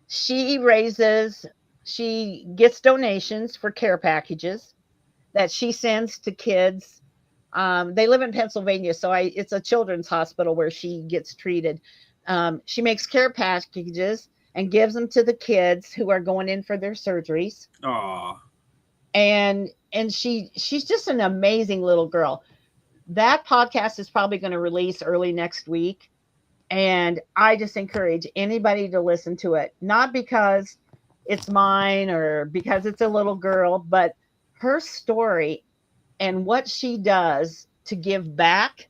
she raises, she gets donations for care packages that she sends to kids. They live in Pennsylvania, so it's a children's hospital where she gets treated. She makes care packages and gives them to the kids who are going in for their surgeries. Oh, And she's just an amazing little girl. That podcast is probably going to release early next week, and I just encourage anybody to listen to it, not because it's mine or because it's a little girl, but her story and what she does to give back.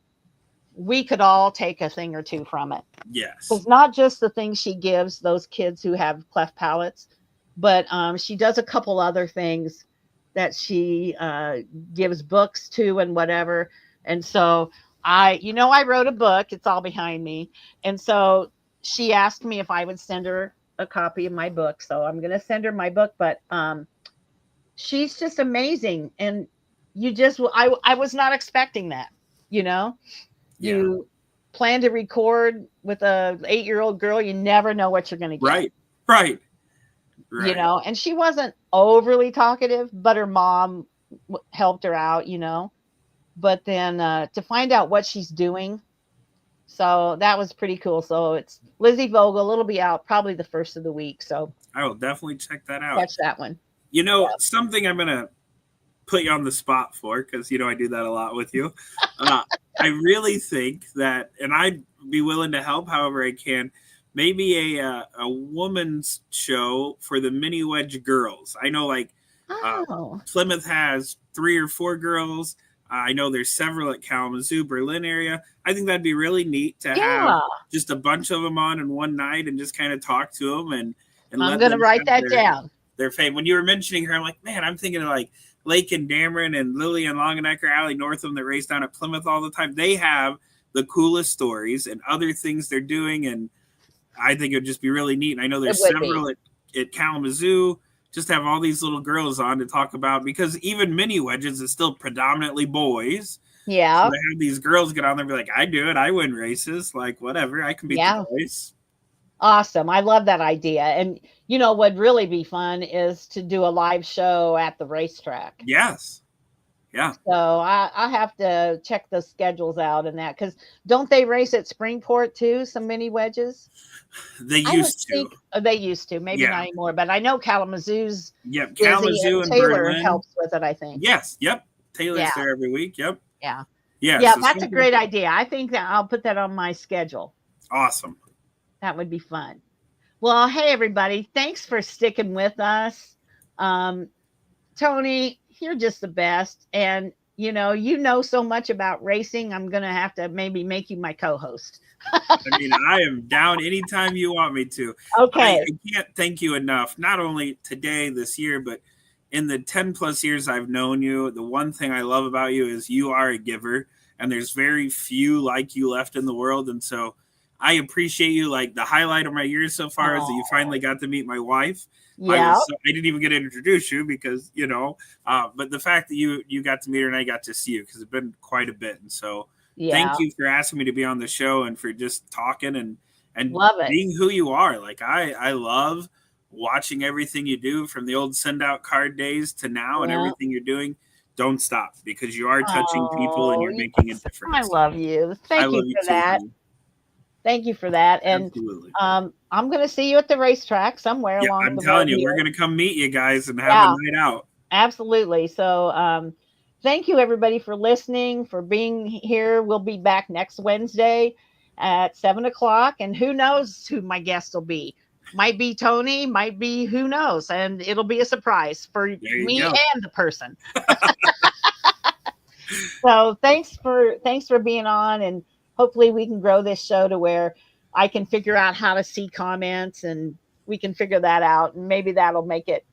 We could all take a thing or two from it. yes. It's not just the things she gives those kids who have cleft palates, but she does a couple other things that she gives books to and whatever. And so I wrote a book. It's all behind me. And so she asked me if I would send her a copy of my book. So I'm going to send her my book, but she's just amazing. And I was not expecting that, you know, Yeah. you plan to record with a 8-year-old girl, you never know what you're going to get, Right. Right. Right. and she wasn't overly talkative, but her mom helped her out, but then to find out what she's doing. So that was pretty cool. So it's Lizzie Vogel. It'll be out probably the first of the week. So I will definitely check that out. catch that one. Something I'm gonna put you on the spot for, because I do that a lot with you. I really think that, and I'd be willing to help however I can. Maybe a woman's show for the mini wedge girls. I know, like Oh, Plymouth has 3 or 4 girls. I know there's several at Kalamazoo, Berlin area. I think that'd be really neat to have yeah. just a bunch of them on in one night and just kind of talk to them and I'm let going to them write have that down. their fame. When you were mentioning her, I'm like, man, I'm thinking of like Lake and Dameron and Lily and Longenecker, Allie Northam that race down at Plymouth all the time. They have the coolest stories and other things they're doing, and I think it would just be really neat. And I know It there's would be. several at Kalamazoo. Just have all these little girls on to talk about, because even mini wedges is still predominantly boys. So Yeah. to have these girls get on there and be like, I do it, I win races, like whatever, I can beat the Yeah. boys. Awesome. I love that idea. And what'd really be fun is to do a live show at the racetrack. Yes. Yeah. So I have to check the schedules out and that, because don't they race at Springport too? Some mini wedges. They I would used to. think they used to, maybe not Yeah. anymore, but I know Kalamazoo's Yep. busy Kalamazoo and and Taylor Berlin. helps with it, I think. Yes. Yep. Taylor's Yeah. there every week. Yep. Yeah. Yeah. Yeah, So that's a something great idea. I think that I'll put that on my schedule. awesome. That would be fun. Well, hey everybody, thanks for sticking with us. Tony, you're just the best. And you know so much about racing. I'm going to have to maybe make you my co-host. I mean, I am down anytime you want me to. Okay. I can't thank you enough, not only today, this year, but in the 10 plus years I've known you. The one thing I love about you is you are a giver, and there's very few like you left in the world. And so I appreciate you. Like, the highlight of my years so far is that you finally got to meet my wife. Yeah. I didn't even get to introduce you because, but the fact that you got to meet her and I got to see you, because it's been quite a bit. And so thank you for asking me to be on the show and for just talking and love it. Being who you are. Like, I love watching everything you do, from the old send out card days to now, and everything you're doing. Don't stop, because you are touching people and you're making a difference. I love you. Thank you for that. Thank you for that. And absolutely. I'm going to see you at the racetrack somewhere along the way. I'm telling you, we're going to come meet you guys and have a night out. Absolutely. So thank you everybody for listening, for being here. We'll be back next Wednesday at 7 o'clock, and who knows who my guest will be. Might be Tony, might be who knows, and it'll be a surprise for me and the person. So thanks for being on, and hopefully we can grow this show to where I can figure out how to see comments, and we can figure that out, and maybe that'll make it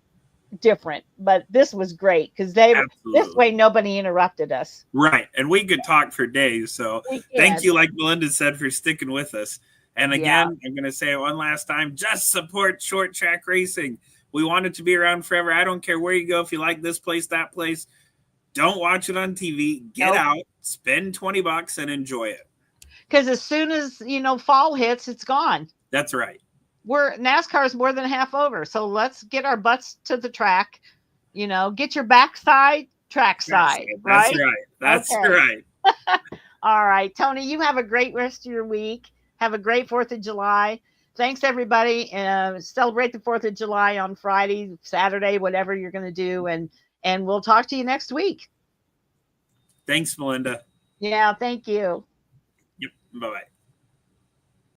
different. But this was great because this way nobody interrupted us. Right, and we could talk for days. So thank you, like Melinda said, for sticking with us. And again, I'm going to say it one last time: just support short track racing. We want it to be around forever. I don't care where you go. If you like this place, that place, don't watch it on TV. Get out, spend $20 and enjoy it. Because as soon as fall hits, it's gone. That's right. NASCAR is more than half over. So let's get our butts to the track. Get your backside, track side. That's right. That's right. All right, Tony, you have a great rest of your week. Have a great 4th of July. Thanks, everybody. Celebrate the 4th of July on Friday, Saturday, whatever you're going to do. And we'll talk to you next week. Thanks, Melinda. Yeah, thank you. Yep. Bye-bye.